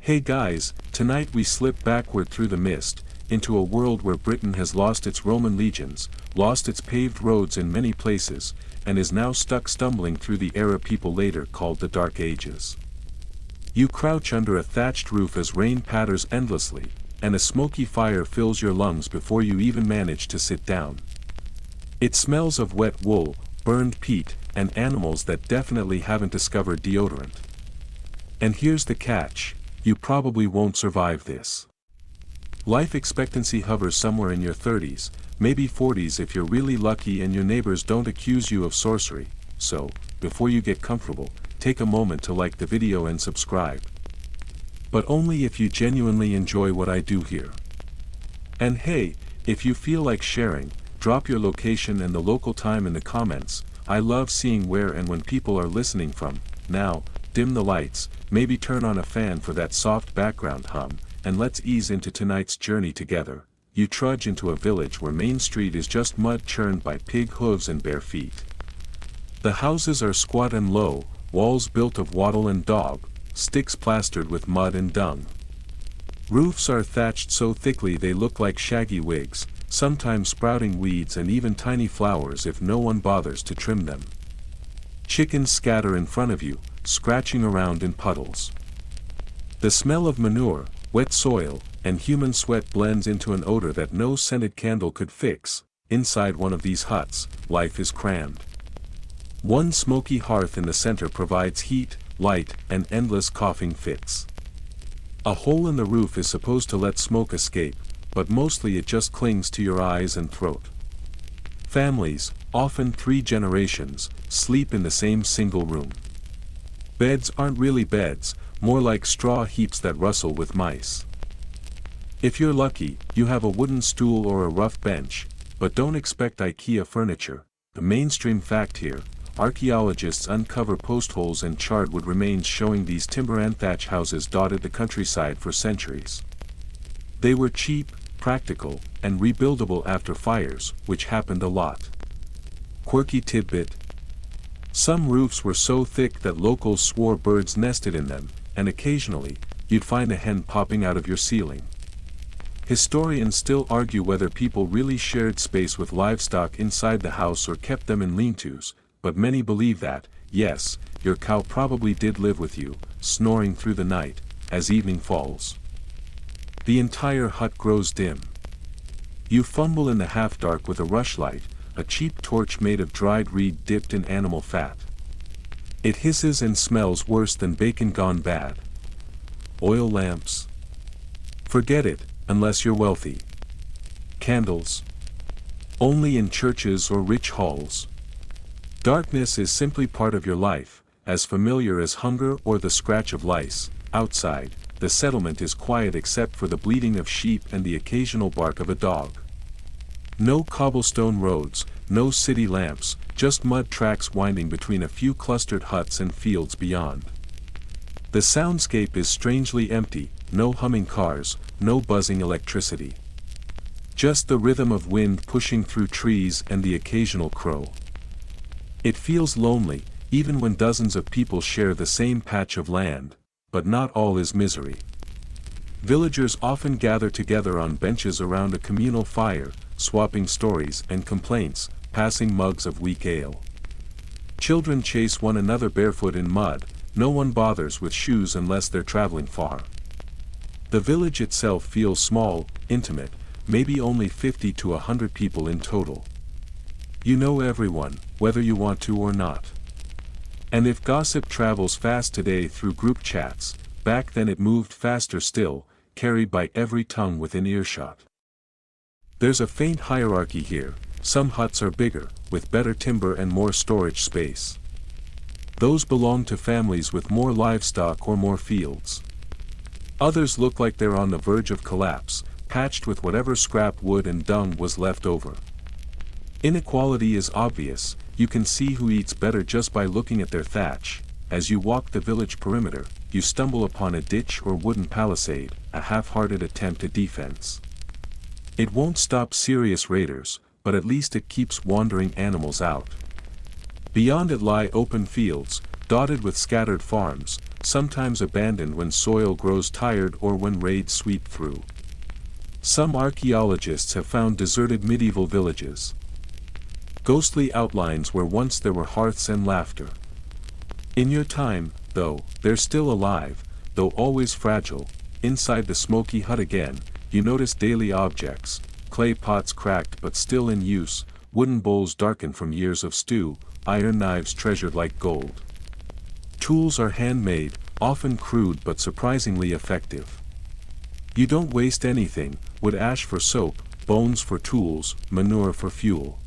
Hey guys, tonight we slip backward through the mist, into a world where Britain has lost its Roman legions, lost its paved roads in many places, and is now stuck stumbling through the era people later called the Dark Ages. You crouch under a thatched roof as rain patters endlessly, and a smoky fire fills your lungs before you even manage to sit down. It smells of wet wool, burned peat, and animals that definitely haven't discovered deodorant. And here's the catch. You probably won't survive this. Life expectancy hovers somewhere in your 30s, maybe 40s if you're really lucky and your neighbors don't accuse you of sorcery, so, before you get comfortable, take a moment to like the video and subscribe. But only if you genuinely enjoy what I do here. And hey, if you feel like sharing, drop your location and the local time in the comments. I love seeing where and when people are listening from. Now, dim the lights, maybe turn on a fan for that soft background hum, and let's ease into tonight's journey together. You trudge into a village where Main Street is just mud churned by pig hooves and bare feet. The houses are squat and low, walls built of wattle and daub, sticks plastered with mud and dung. Roofs are thatched so thickly they look like shaggy wigs, sometimes sprouting weeds and even tiny flowers if no one bothers to trim them. Chickens scatter in front of you, scratching around in puddles. The smell of manure, wet soil, and human sweat blends into an odor that no scented candle could fix. Inside one of these huts, life is crammed. One smoky hearth in the center provides heat, light, and endless coughing fits. A hole in the roof is supposed to let smoke escape, but mostly it just clings to your eyes and throat. Families, often 3 generations, sleep in the same single room. Beds aren't really beds, more like straw heaps that rustle with mice. If you're lucky, you have a wooden stool or a rough bench, but don't expect IKEA furniture. The mainstream fact here, archaeologists uncover post holes and charred wood remains showing these timber and thatch houses dotted the countryside for centuries. They were cheap, practical, and rebuildable after fires, which happened a lot. Quirky tidbit. Some roofs were so thick that locals swore birds nested in them, and occasionally, you'd find a hen popping out of your ceiling. Historians still argue whether people really shared space with livestock inside the house or kept them in lean-tos, but many believe that, yes, your cow probably did live with you, snoring through the night, as evening falls. The entire hut grows dim. You fumble in the half-dark with a rushlight, a cheap torch made of dried reed dipped in animal fat. It hisses and smells worse than bacon gone bad. Oil lamps? Forget it, unless you're wealthy. Candles? Only in churches or rich halls. Darkness is simply part of your life, as familiar as hunger or the scratch of lice. Outside, the settlement is quiet except for the bleating of sheep and the occasional bark of a dog. No cobblestone roads, no city lamps, just mud tracks winding between a few clustered huts and fields beyond. The soundscape is strangely empty, no humming cars, no buzzing electricity. Just the rhythm of wind pushing through trees and the occasional crow. It feels lonely, even when dozens of people share the same patch of land, but not all is misery. Villagers often gather together on benches around a communal fire, swapping stories and complaints, passing mugs of weak ale. Children chase one another barefoot in mud, no one bothers with shoes unless they're traveling far. The village itself feels small, intimate, maybe only 50 to 100 people in total. You know everyone, whether you want to or not. And if gossip travels fast today through group chats, back then it moved faster still, carried by every tongue within earshot. There's a faint hierarchy here. Some huts are bigger, with better timber and more storage space. Those belong to families with more livestock or more fields. Others look like they're on the verge of collapse, patched with whatever scrap wood and dung was left over. Inequality is obvious. You can see who eats better just by looking at their thatch. As you walk the village perimeter, you stumble upon a ditch or wooden palisade, a half-hearted attempt at defense. It won't stop serious raiders, but at least it keeps wandering animals out. Beyond it lie open fields, dotted with scattered farms, sometimes abandoned when soil grows tired or when raids sweep through. Some archaeologists have found deserted medieval villages. Ghostly outlines where once there were hearths and laughter. In your time, though, they're still alive, though always fragile. Inside the smoky hut again, you notice daily objects, clay pots cracked but still in use, wooden bowls darkened from years of stew, iron knives treasured like gold. Tools are handmade, often crude but surprisingly effective. You don't waste anything, wood ash for soap, bones for tools, manure for fuel.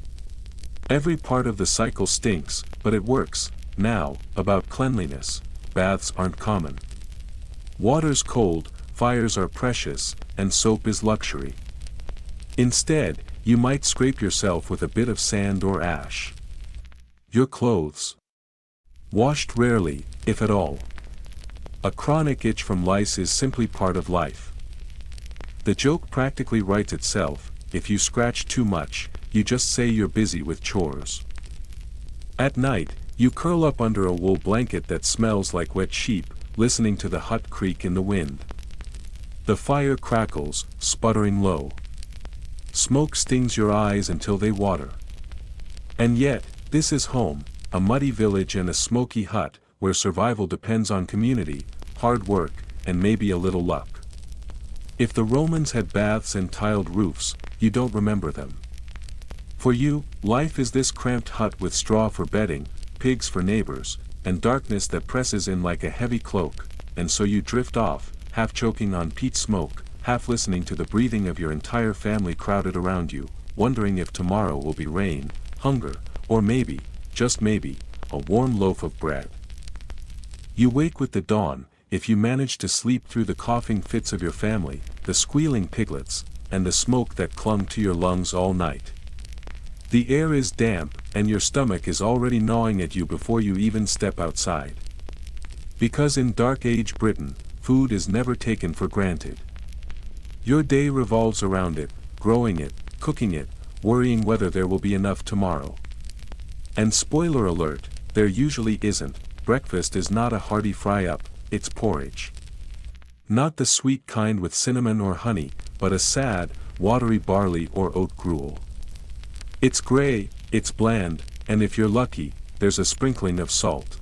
Every part of the cycle stinks, but it works. Now, about cleanliness, baths aren't common. Water's cold, fires are precious, and soap is luxury. Instead, you might scrape yourself with a bit of sand or ash. Your clothes. Washed rarely, if at all. A chronic itch from lice is simply part of life. The joke practically writes itself: if you scratch too much, you just say you're busy with chores. At night, you curl up under a wool blanket that smells like wet sheep, listening to the hut creak in the wind. The fire crackles, sputtering low. Smoke stings your eyes until they water. And yet, this is home, a muddy village and a smoky hut, where survival depends on community, hard work, and maybe a little luck. If the Romans had baths and tiled roofs, you don't remember them. For you, life is this cramped hut with straw for bedding, pigs for neighbors, and darkness that presses in like a heavy cloak, and so you drift off, half choking on peat smoke, half listening to the breathing of your entire family crowded around you, wondering if tomorrow will be rain, hunger, or maybe, just maybe, a warm loaf of bread. You wake with the dawn, if you manage to sleep through the coughing fits of your family, the squealing piglets, and the smoke that clung to your lungs all night. The air is damp, and your stomach is already gnawing at you before you even step outside. Because in Dark Age Britain, food is never taken for granted. Your day revolves around it, growing it, cooking it, worrying whether there will be enough tomorrow. And spoiler alert, there usually isn't. Breakfast is not a hearty fry-up, it's porridge. Not the sweet kind with cinnamon or honey, but a sad, watery barley or oat gruel. It's gray, it's bland, and if you're lucky, there's a sprinkling of salt.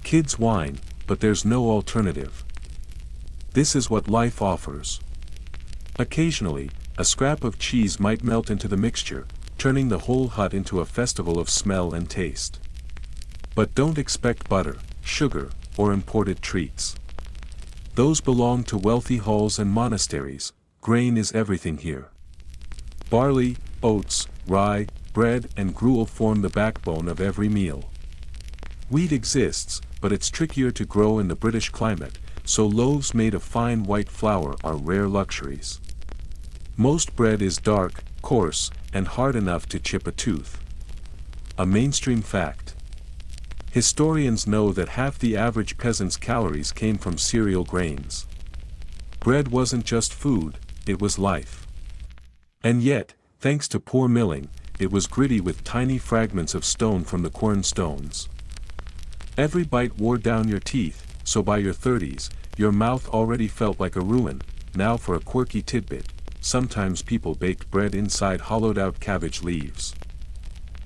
Kids whine, but there's no alternative. This is what life offers. Occasionally, a scrap of cheese might melt into the mixture, turning the whole hut into a festival of smell and taste. But don't expect butter, sugar, or imported treats. Those belong to wealthy halls and monasteries. Grain is everything here. Barley, oats, rye, bread, and gruel form the backbone of every meal. Wheat exists, but it's trickier to grow in the British climate, so loaves made of fine white flour are rare luxuries. Most bread is dark, coarse, and hard enough to chip a tooth. A mainstream fact. Historians know that half the average peasant's calories came from cereal grains. Bread wasn't just food, it was life. And yet, thanks to poor milling, it was gritty with tiny fragments of stone from the cornstones. Every bite wore down your teeth, so by your 30s, your mouth already felt like a ruin. Now for a quirky tidbit, sometimes people baked bread inside hollowed-out cabbage leaves.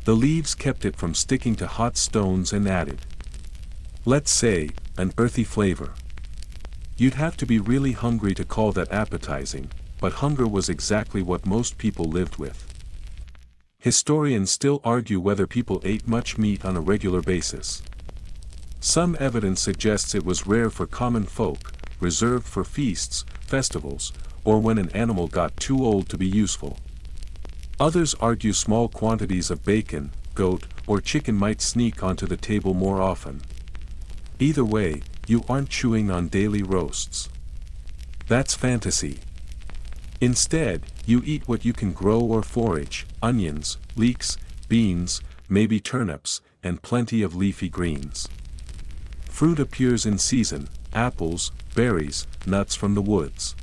The leaves kept it from sticking to hot stones and added, let's say, an earthy flavor. You'd have to be really hungry to call that appetizing, but hunger was exactly what most people lived with. Historians still argue whether people ate much meat on a regular basis. Some evidence suggests it was rare for common folk, reserved for feasts, festivals, or when an animal got too old to be useful. Others argue small quantities of bacon, goat, or chicken might sneak onto the table more often. Either way, you aren't chewing on daily roasts. That's fantasy. Instead, you eat what you can grow or forage: onions, leeks, beans, maybe turnips, and plenty of leafy greens. Fruit appears in season: apples, berries, nuts from the woods.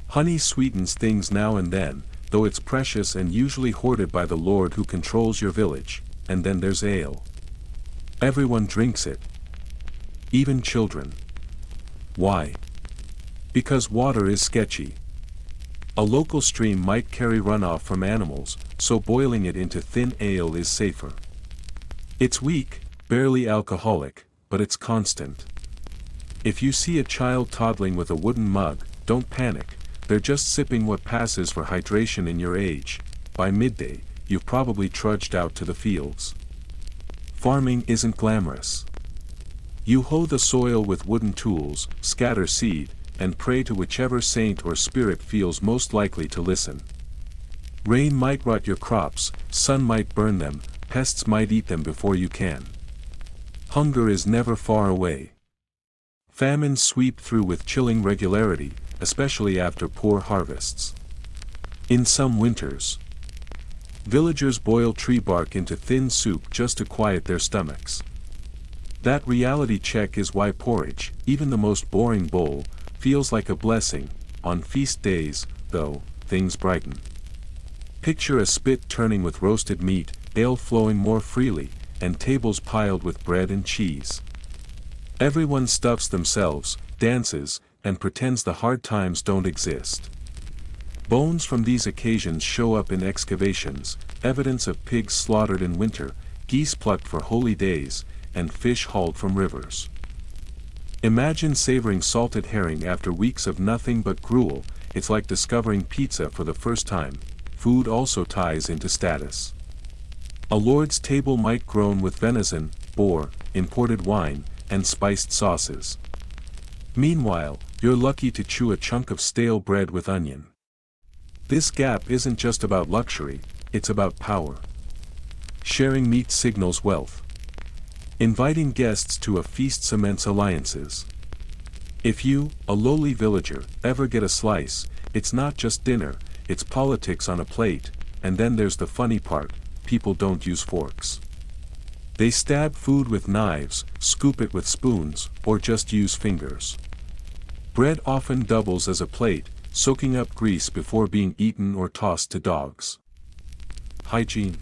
Honey sweetens things now and then, though it's precious and usually hoarded by the lord who controls your village. And then there's ale. Everyone drinks it. even children. Why? Because water is sketchy. A local stream might carry runoff from animals, so boiling it into thin ale is safer. It's weak, barely alcoholic, but it's constant. If you see a child toddling with a wooden mug, don't panic, they're just sipping what passes for hydration in your age. By midday, you've probably trudged out to the fields. Farming isn't glamorous. You hoe the soil with wooden tools, scatter seed, and pray to whichever saint or spirit feels most likely to listen. Rain might rot your crops, sun might burn them, pests might eat them before you can. Hunger is never far away. Famines sweep through with chilling regularity, especially after poor harvests. In some winters, villagers boil tree bark into thin soup just to quiet their stomachs. That reality check is why porridge, even the most boring bowl, feels like a blessing. On feast days, though, things brighten. Picture a spit turning with roasted meat, ale flowing more freely, and tables piled with bread and cheese. Everyone stuffs themselves, dances, and pretends the hard times don't exist. Bones from these occasions show up in excavations, evidence of pigs slaughtered in winter, geese plucked for holy days, and fish hauled from rivers. Imagine savoring salted herring after weeks of nothing but gruel. It's like discovering pizza for the first time. Food also ties into status. A lord's table might groan with venison, boar, imported wine, and spiced sauces. Meanwhile, you're lucky to chew a chunk of stale bread with onion. This gap isn't just about luxury, it's about power. Sharing meat signals wealth. Inviting guests to a feast cements alliances. If you, a lowly villager, ever get a slice, it's not just dinner, it's politics on a plate. And then there's the funny part, people don't use forks. They stab food with knives, scoop it with spoons, or just use fingers. Bread often doubles as a plate, soaking up grease before being eaten or tossed to dogs. Hygiene.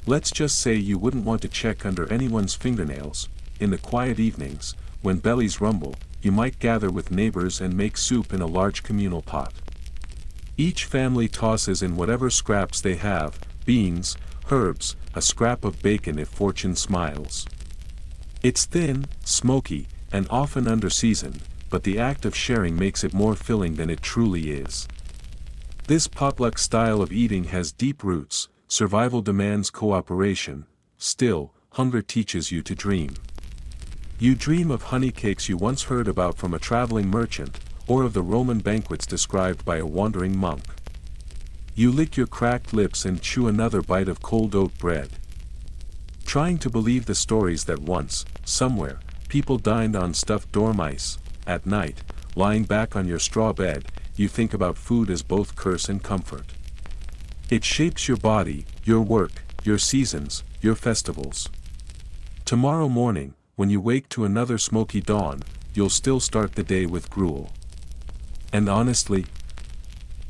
Let's just say you wouldn't want to check under anyone's fingernails. In the quiet evenings, when bellies rumble, you might gather with neighbors and make soup in a large communal pot. Each family tosses in whatever scraps they have, beans, herbs, a scrap of bacon if fortune smiles. It's thin, smoky, and often under-seasoned, but the act of sharing makes it more filling than it truly is. This potluck style of eating has deep roots. Survival demands cooperation. Still, hunger teaches you to dream. You dream of honey cakes you once heard about from a traveling merchant, or of the Roman banquets described by a wandering monk. You lick your cracked lips and chew another bite of cold oat bread. Trying to believe the stories that once, somewhere, people dined on stuffed dormice. At night, lying back on your straw bed, you think about food as both curse and comfort. It shapes your body, your work, your seasons, your festivals. Tomorrow morning, when you wake to another smoky dawn, you'll still start the day with gruel. And honestly,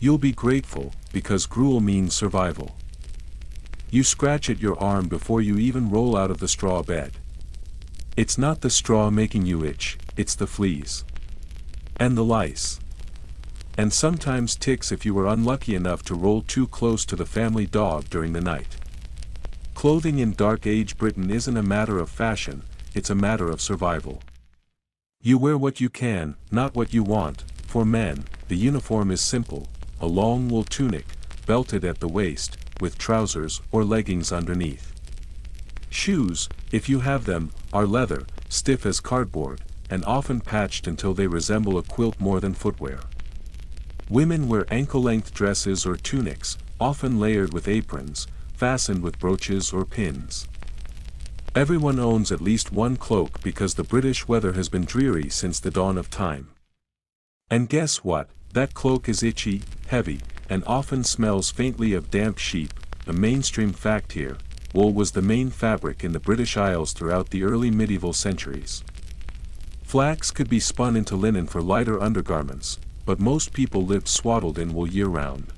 you'll be grateful, because gruel means survival. You scratch at your arm before you even roll out of the straw bed. It's not the straw making you itch, it's the fleas. And the lice. And sometimes ticks if you were unlucky enough to roll too close to the family dog during the night. Clothing in Dark Age Britain isn't a matter of fashion, it's a matter of survival. You wear what you can, not what you want. For men, the uniform is simple, a long wool tunic, belted at the waist, with trousers or leggings underneath. Shoes, if you have them, are leather, stiff as cardboard, and often patched until they resemble a quilt more than footwear. Women wear ankle-length dresses or tunics, often layered with aprons, fastened with brooches or pins. Everyone owns at least one cloak because the British weather has been dreary since the dawn of time. And guess what? That cloak is itchy, heavy, and often smells faintly of damp sheep. A mainstream fact here, wool was the main fabric in the British Isles throughout the early medieval centuries. Flax could be spun into linen for lighter undergarments, but most people lived swaddled in wool year-round.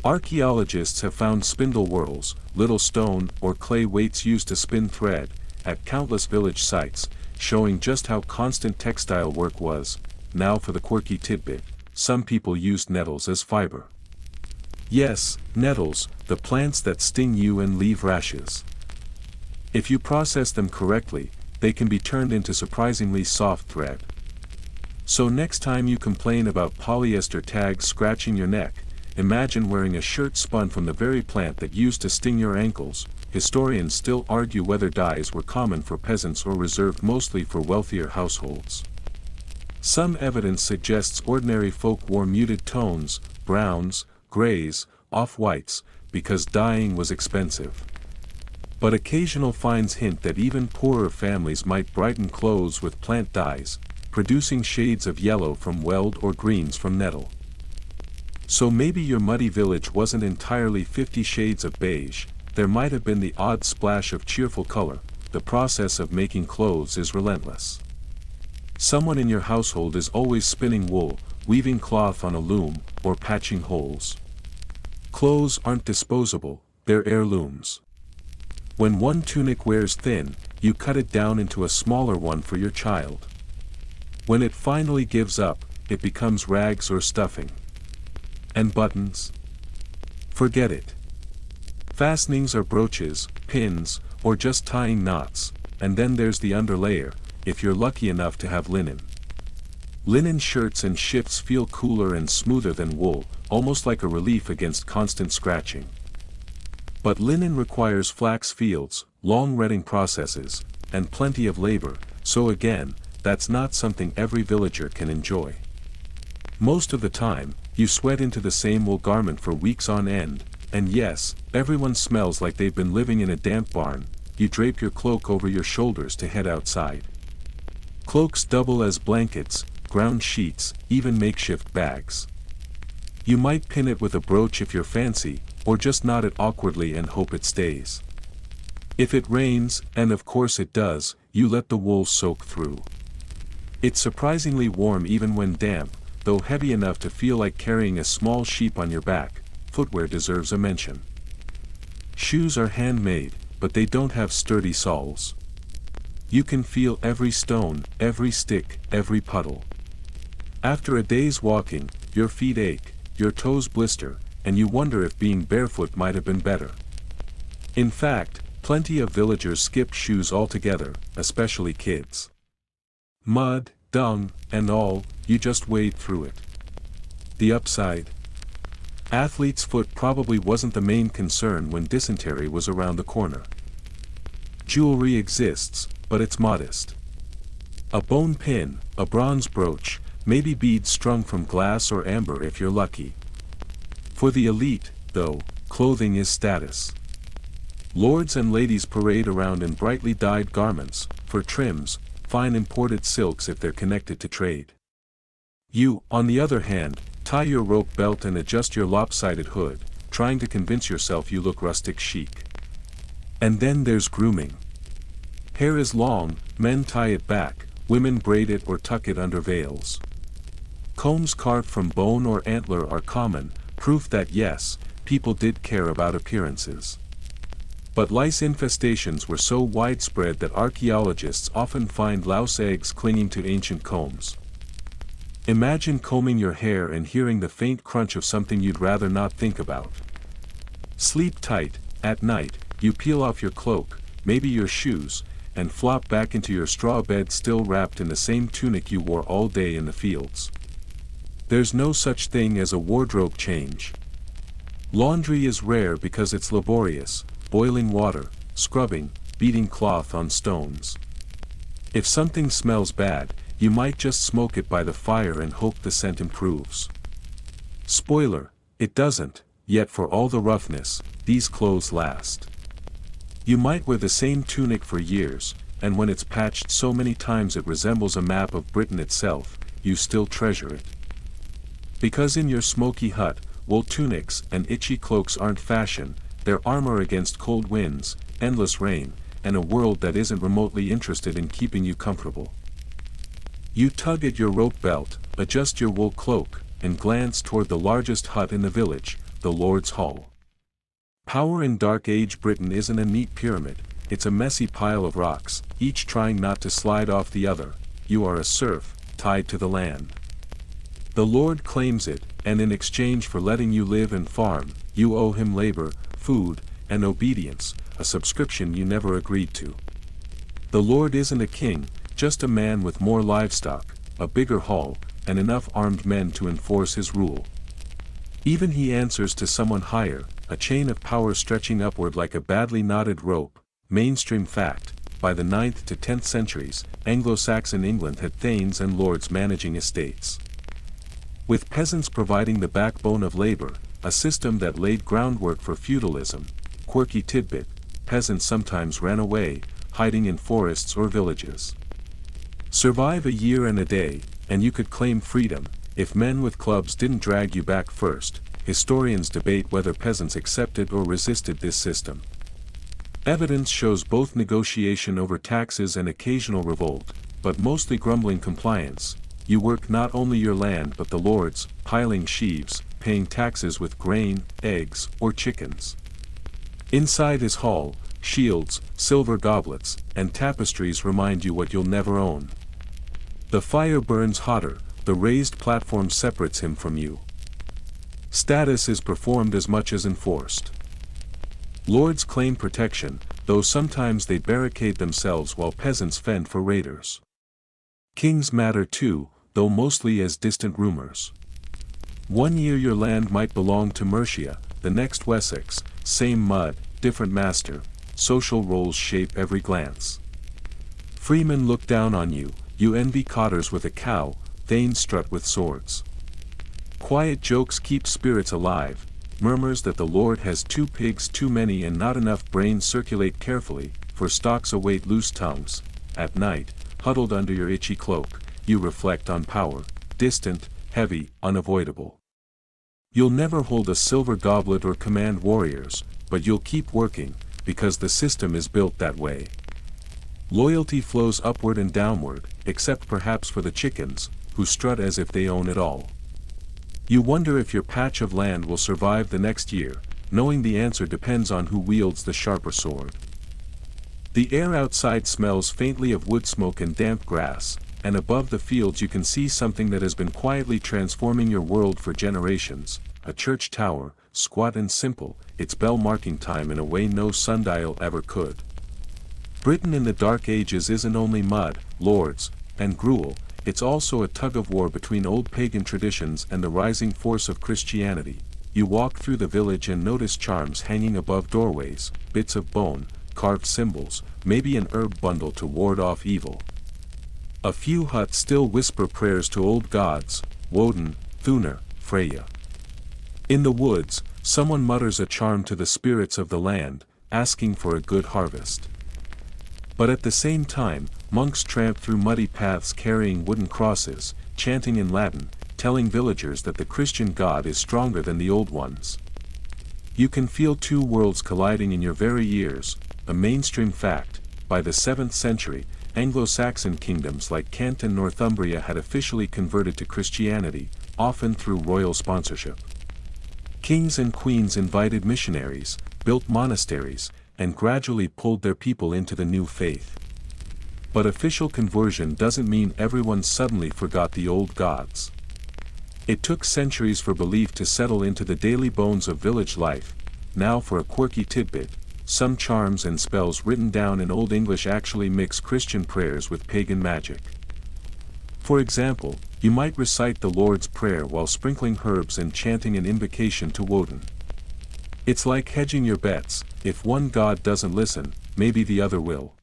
Archaeologists have found spindle whorls, little stone or clay weights used to spin thread, at countless village sites, showing just how constant textile work was. Now for the quirky tidbit: some people used nettles as fiber. Yes, nettles, the plants that sting you and leave rashes. If you process them correctly, they can be turned into surprisingly soft thread. So next time you complain about polyester tags scratching your neck, imagine wearing a shirt spun from the very plant that used to sting your ankles. Historians still argue whether dyes were common for peasants or reserved mostly for wealthier households. Some evidence suggests ordinary folk wore muted tones, browns, grays, off-whites, because dyeing was expensive. But occasional finds hint that even poorer families might brighten clothes with plant dyes, producing shades of yellow from weld or greens from nettle. So maybe your muddy village wasn't entirely 50 shades of beige. There might have been the odd splash of cheerful color. The process of making clothes is relentless. Someone in your household is always spinning wool, weaving cloth on a loom, or patching holes. Clothes aren't disposable, they're heirlooms. When one tunic wears thin, you cut it down into a smaller one for your child. When it finally gives up, it becomes rags or stuffing. And buttons? Forget it. Fastenings are brooches, pins, or just tying knots, and then there's the underlayer, if you're lucky enough to have linen. Linen shirts and shifts feel cooler and smoother than wool, almost like a relief against constant scratching. But linen requires flax fields, long retting processes, and plenty of labor, so again, that's not something every villager can enjoy. Most of the time, you sweat into the same wool garment for weeks on end, and yes, everyone smells like they've been living in a damp barn. You drape your cloak over your shoulders to head outside. Cloaks double as blankets, ground sheets, even makeshift bags. You might pin it with a brooch if you're fancy, or just knot it awkwardly and hope it stays. If it rains, and of course it does, you let the wool soak through. It's surprisingly warm even when damp, though heavy enough to feel like carrying a small sheep on your back. Footwear deserves a mention. Shoes are handmade, but they don't have sturdy soles. You can feel every stone, every stick, every puddle. After a day's walking, your feet ache, your toes blister, and you wonder if being barefoot might have been better. In fact, plenty of villagers skipped shoes altogether, especially kids. Mud, dung, and all, you just wade through it. The upside? Athlete's foot probably wasn't the main concern when dysentery was around the corner. Jewelry exists, but it's modest. A bone pin, a bronze brooch, maybe beads strung from glass or amber if you're lucky. For the elite, though, clothing is status. Lords and ladies parade around in brightly dyed garments. For trims, fine imported silks if they're connected to trade. You, on the other hand, tie your rope belt and adjust your lopsided hood, trying to convince yourself you look rustic chic. And then there's grooming. Hair is long, men tie it back, women braid it or tuck it under veils. Combs carved from bone or antler are common, proof that yes, people did care about appearances. But lice infestations were so widespread that archaeologists often find louse eggs clinging to ancient combs. Imagine combing your hair and hearing the faint crunch of something you'd rather not think about. Sleep tight. At night, you peel off your cloak, maybe your shoes, and flop back into your straw bed still wrapped in the same tunic you wore all day in the fields. There's no such thing as a wardrobe change. Laundry is rare because it's laborious, boiling water, scrubbing, beating cloth on stones. If something smells bad, you might just smoke it by the fire and hope the scent improves. Spoiler, it doesn't, yet for all the roughness, these clothes last. You might wear the same tunic for years, and when it's patched so many times it resembles a map of Britain itself, you still treasure it. Because in your smoky hut, wool tunics and itchy cloaks aren't fashion, they're armor against cold winds, endless rain, and a world that isn't remotely interested in keeping you comfortable. You tug at your rope belt, adjust your wool cloak, and glance toward the largest hut in the village, the Lord's Hall. Power in Dark Age Britain isn't a neat pyramid, it's a messy pile of rocks, each trying not to slide off the other. You are a serf, tied to the land. The Lord claims it, and in exchange for letting you live and farm, you owe him labor, food, and obedience, a subscription you never agreed to. The Lord isn't a king, just a man with more livestock, a bigger haul, and enough armed men to enforce his rule. Even he answers to someone higher, a chain of power stretching upward like a badly knotted rope. Mainstream fact: by the 9th to 10th centuries, Anglo-Saxon England had thanes and lords managing estates, with peasants providing the backbone of labor, a system that laid groundwork for feudalism. Quirky tidbit: peasants sometimes ran away, hiding in forests or villages. Survive a year and a day, and you could claim freedom, if men with clubs didn't drag you back first. Historians debate whether peasants accepted or resisted this system. Evidence shows both negotiation over taxes and occasional revolt, but mostly grumbling compliance. You work not only your land but the Lord's, piling sheaves, paying taxes with grain, eggs, or chickens. Inside his hall, shields, silver goblets, and tapestries remind you what you'll never own. The fire burns hotter, the raised platform separates him from you. Status is performed as much as enforced. Lords claim protection, though sometimes they barricade themselves while peasants fend for raiders. Kings matter too, though mostly as distant rumors. One year your land might belong to Mercia, the next Wessex, same mud, different master, social roles shape every glance. Freemen look down on you, you envy cotters with a cow, thanes strut with swords. Quiet jokes keep spirits alive, murmurs that the Lord has 2 pigs too many and not enough brains circulate carefully, for stocks await loose tongues. At night, huddled under your itchy cloak, you reflect on power, distant, heavy, unavoidable. You'll never hold a silver goblet or command warriors, but you'll keep working, because the system is built that way. Loyalty flows upward and downward, except perhaps for the chickens, who strut as if they own it all. You wonder if your patch of land will survive the next year, knowing the answer depends on who wields the sharper sword. The air outside smells faintly of wood smoke and damp grass, and above the fields you can see something that has been quietly transforming your world for generations, a church tower, squat and simple, its bell marking time in a way no sundial ever could. Britain in the Dark Ages isn't only mud, lords, and gruel, it's also a tug-of-war between old pagan traditions and the rising force of Christianity. You walk through the village and notice charms hanging above doorways, bits of bone, carved symbols, maybe an herb bundle to ward off evil. A few huts still whisper prayers to old gods, Woden, Thunor, Freya. In the woods, someone mutters a charm to the spirits of the land, asking for a good harvest. But at the same time, monks tramp through muddy paths carrying wooden crosses, chanting in Latin, telling villagers that the Christian God is stronger than the old ones. You can feel 2 worlds colliding in your very ears, a mainstream fact. By the 7th century, Anglo-Saxon kingdoms like Kent and Northumbria had officially converted to Christianity, often through royal sponsorship. Kings and queens invited missionaries, built monasteries, and gradually pulled their people into the new faith. But official conversion doesn't mean everyone suddenly forgot the old gods. It took centuries for belief to settle into the daily bones of village life. Now for a quirky tidbit, some charms and spells written down in Old English actually mix Christian prayers with pagan magic. For example, you might recite the Lord's Prayer while sprinkling herbs and chanting an invocation to Woden. It's like hedging your bets: if one god doesn't listen, maybe the other will.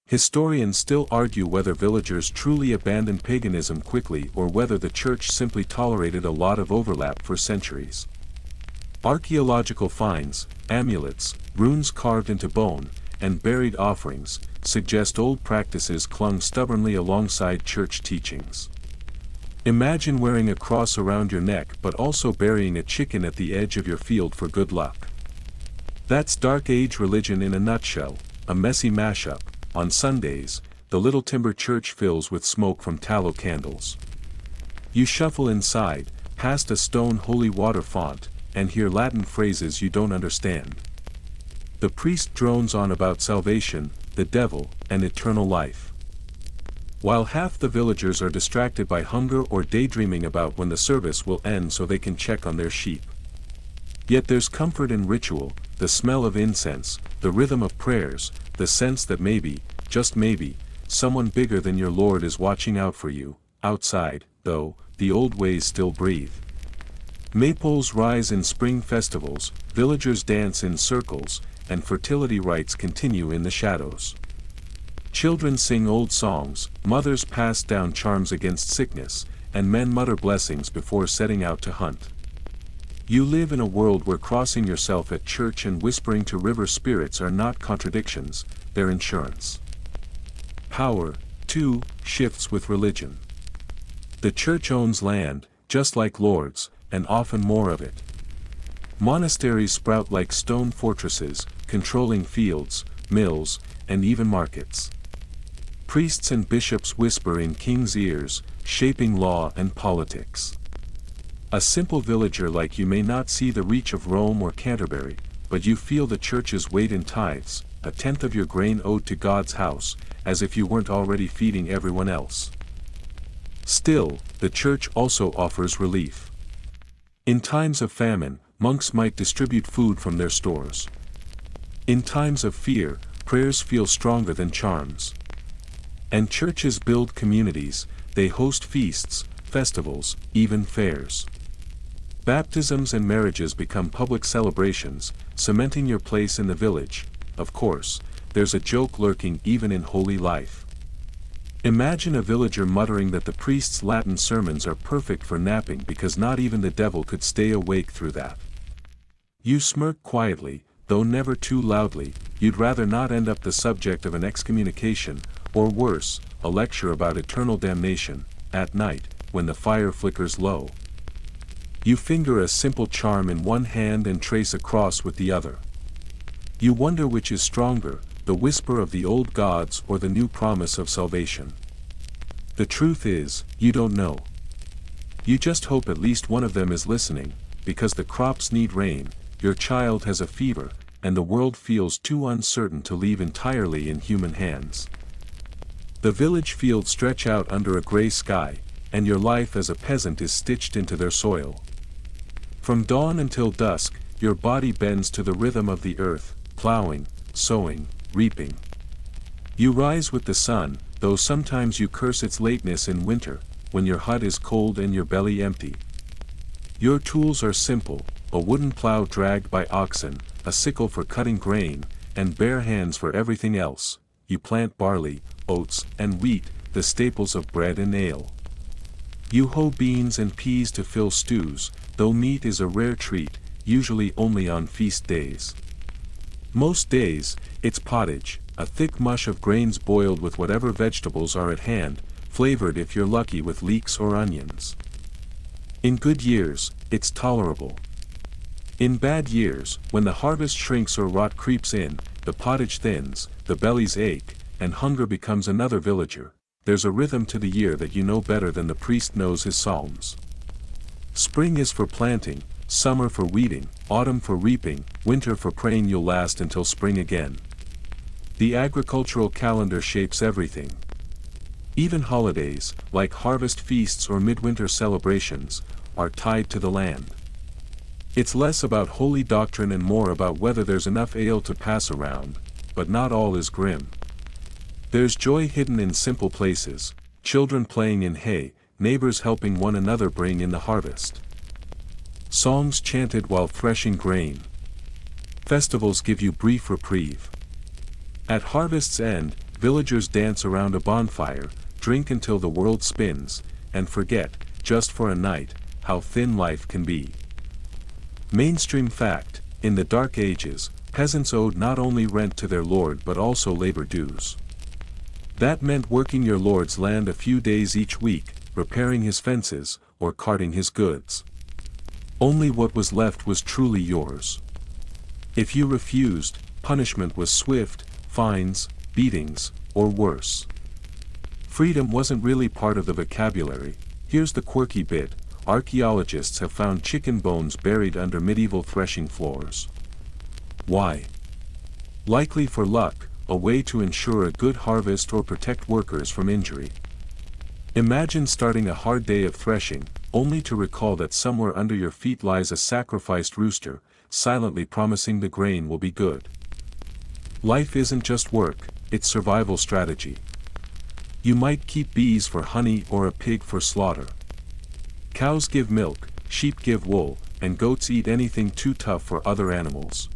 Historians still argue whether villagers truly abandoned paganism quickly or whether the church simply tolerated a lot of overlap for centuries. Archaeological finds, amulets, runes carved into bone, and buried offerings, suggest old practices clung stubbornly alongside church teachings. Imagine wearing a cross around your neck but also burying a chicken at the edge of your field for good luck. That's Dark Age religion in a nutshell, a messy mashup. On Sundays, the little timber church fills with smoke from tallow candles. You shuffle inside, past a stone holy water font, and hear Latin phrases you don't understand. The priest drones on about salvation, the devil, and eternal life. While half the villagers are distracted by hunger or daydreaming about when the service will end so they can check on their sheep. Yet there's comfort in ritual, the smell of incense, the rhythm of prayers, the sense that maybe, just maybe, someone bigger than your Lord is watching out for you. Outside, though, the old ways still breathe. Maypoles rise in spring festivals, villagers dance in circles, and fertility rites continue in the shadows. Children sing old songs, mothers pass down charms against sickness, and men mutter blessings before setting out to hunt. You live in a world where crossing yourself at church and whispering to river spirits are not contradictions, they're insurance. Power, too, shifts with religion. The church owns land, just like lords, and often more of it. Monasteries sprout like stone fortresses, controlling fields, mills, and even markets. Priests and bishops whisper in kings' ears, shaping law and politics. A simple villager like you may not see the reach of Rome or Canterbury, but you feel the church's weight in tithes, a tenth of your grain owed to God's house, as if you weren't already feeding everyone else. Still, the church also offers relief. In times of famine, monks might distribute food from their stores. In times of fear, prayers feel stronger than charms. And churches build communities, they host feasts, festivals, even fairs. Baptisms and marriages become public celebrations, cementing your place in the village. Of course, there's a joke lurking even in holy life. Imagine a villager muttering that the priest's Latin sermons are perfect for napping because not even the devil could stay awake through that. You smirk quietly, though never too loudly. You'd rather not end up the subject of an excommunication, or worse, a lecture about eternal damnation, at night, when the fire flickers low. You finger a simple charm in one hand and trace a cross with the other. You wonder which is stronger, the whisper of the old gods or the new promise of salvation. The truth is, you don't know. You just hope at least one of them is listening, because the crops need rain, your child has a fever, and the world feels too uncertain to leave entirely in human hands. The village fields stretch out under a gray sky, and your life as a peasant is stitched into their soil. From dawn until dusk, your body bends to the rhythm of the earth, plowing, sowing, reaping. You rise with the sun, though sometimes you curse its lateness in winter, when your hut is cold and your belly empty. Your tools are simple, a wooden plow dragged by oxen, a sickle for cutting grain, and bare hands for everything else. You plant barley, oats, and wheat, the staples of bread and ale. You hoe beans and peas to fill stews, though meat is a rare treat, usually only on feast days. Most days, it's pottage, a thick mush of grains boiled with whatever vegetables are at hand, flavored if you're lucky with leeks or onions. In good years, it's tolerable. In bad years, when the harvest shrinks or rot creeps in, the pottage thins, the bellies ache, and hunger becomes another villager. There's a rhythm to the year that you know better than the priest knows his psalms. Spring is for planting, summer for weeding, autumn for reaping, winter for praying you'll last until spring again. The agricultural calendar shapes everything. Even holidays, like harvest feasts or midwinter celebrations, are tied to the land. It's less about holy doctrine and more about whether there's enough ale to pass around, but not all is grim. There's joy hidden in simple places, children playing in hay, neighbors helping one another bring in the harvest. Songs chanted while threshing grain. Festivals give you brief reprieve. At harvest's end, villagers dance around a bonfire, drink until the world spins, and forget, just for a night, how thin life can be. Mainstream fact, in the Dark Ages, peasants owed not only rent to their lord but also labor dues. That meant working your lord's land a few days each week, repairing his fences, or carting his goods. Only what was left was truly yours. If you refused, punishment was swift, fines, beatings, or worse. Freedom wasn't really part of the vocabulary. Here's the quirky bit. Archaeologists have found chicken bones buried under medieval threshing floors. Why? Likely for luck, a way to ensure a good harvest or protect workers from injury. Imagine starting a hard day of threshing, only to recall that somewhere under your feet lies a sacrificed rooster, silently promising the grain will be good. Life isn't just work, it's survival strategy. You might keep bees for honey or a pig for slaughter. Cows give milk, sheep give wool, and goats eat anything too tough for other animals.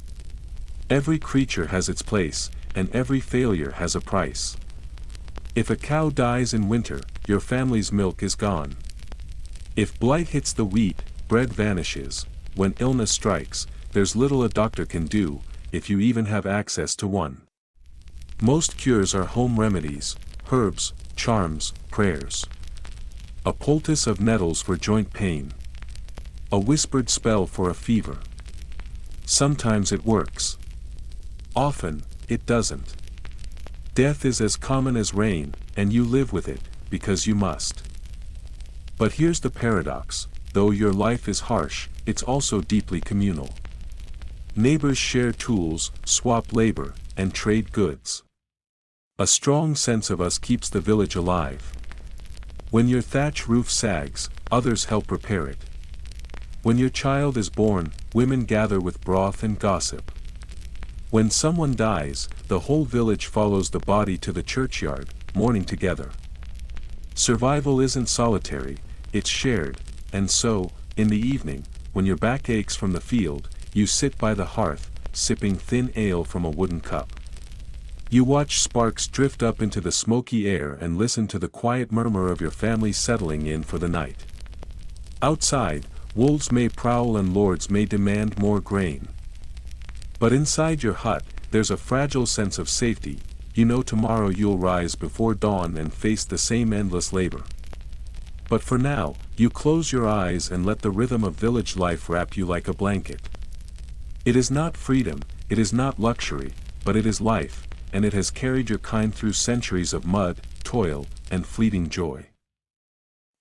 Every creature has its place, and every failure has a price. If a cow dies in winter, your family's milk is gone. If blight hits the wheat, bread vanishes. When illness strikes, there's little a doctor can do, if you even have access to one. Most cures are home remedies, herbs, charms, prayers. A poultice of nettles for joint pain. A whispered spell for a fever. Sometimes it works. Often, it doesn't. Death is as common as rain, and you live with it, because you must. But here's the paradox: though your life is harsh, it's also deeply communal. Neighbors share tools, swap labor, and trade goods. A strong sense of us keeps the village alive. When your thatch roof sags, others help repair it. When your child is born, women gather with broth and gossip. When someone dies, the whole village follows the body to the churchyard, mourning together. Survival isn't solitary, it's shared, and so, in the evening, when your back aches from the field, you sit by the hearth, sipping thin ale from a wooden cup. You watch sparks drift up into the smoky air and listen to the quiet murmur of your family settling in for the night. Outside, wolves may prowl and lords may demand more grain. But inside your hut, there's a fragile sense of safety. You know tomorrow you'll rise before dawn and face the same endless labor. But for now, you close your eyes and let the rhythm of village life wrap you like a blanket. It is not freedom, it is not luxury, but it is life, and it has carried your kind through centuries of mud, toil, and fleeting joy.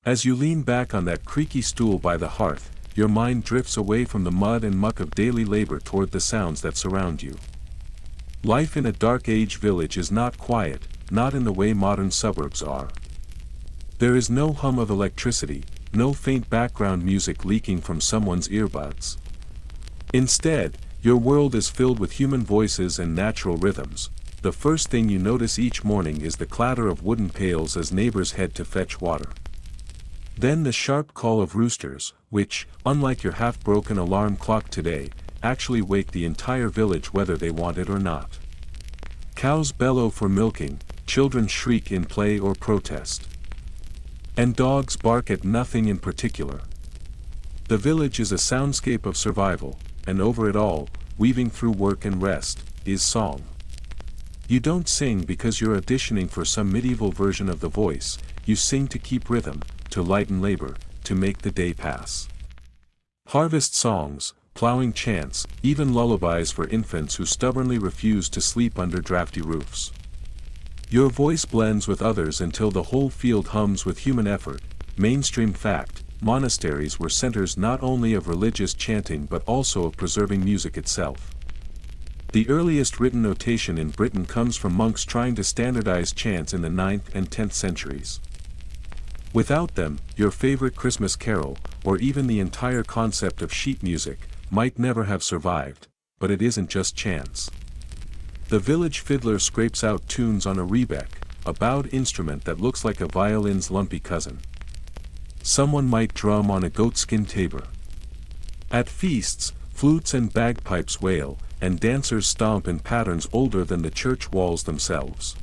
As you lean back on that creaky stool by the hearth, your mind drifts away from the mud and muck of daily labor toward the sounds that surround you. Life in a dark age village is not quiet, not in the way modern suburbs are. There is no hum of electricity, no faint background music leaking from someone's earbuds. Instead, your world is filled with human voices and natural rhythms. The first thing you notice each morning is the clatter of wooden pails as neighbors head to fetch water. Then the sharp call of roosters, which, unlike your half-broken alarm clock today, actually wake the entire village whether they want it or not. Cows bellow for milking, children shriek in play or protest. And dogs bark at nothing in particular. The village is a soundscape of survival, and over it all, weaving through work and rest, is song. You don't sing because you're auditioning for some medieval version of the voice, you sing to keep rhythm, to lighten labor, to make the day pass. Harvest songs, plowing chants, even lullabies for infants who stubbornly refuse to sleep under drafty roofs. Your voice blends with others until the whole field hums with human effort. Mainstream fact: monasteries were centers not only of religious chanting but also of preserving music itself. The earliest written notation in Britain comes from monks trying to standardize chants in the 9th and 10th centuries. Without them, your favorite Christmas carol, or even the entire concept of sheet music, might never have survived. But it isn't just chants. The village fiddler scrapes out tunes on a rebec, a bowed instrument that looks like a violin's lumpy cousin. Someone might drum on a goatskin tabor. At feasts, flutes and bagpipes wail, and dancers stomp in patterns older than the church walls themselves.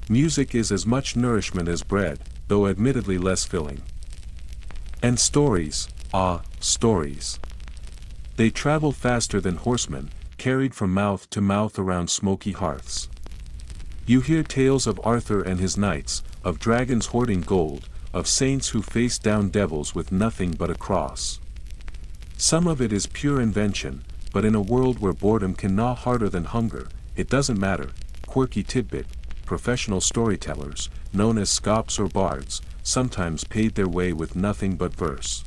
Music is as much nourishment as bread, though admittedly less filling. And stories, stories. They travel faster than horsemen, carried from mouth to mouth around smoky hearths. You hear tales of Arthur and his knights, of dragons hoarding gold, of saints who faced down devils with nothing but a cross. Some of it is pure invention, but in a world where boredom can gnaw harder than hunger, it doesn't matter. Quirky tidbit: professional storytellers, known as scops or bards, sometimes paid their way with nothing but verse.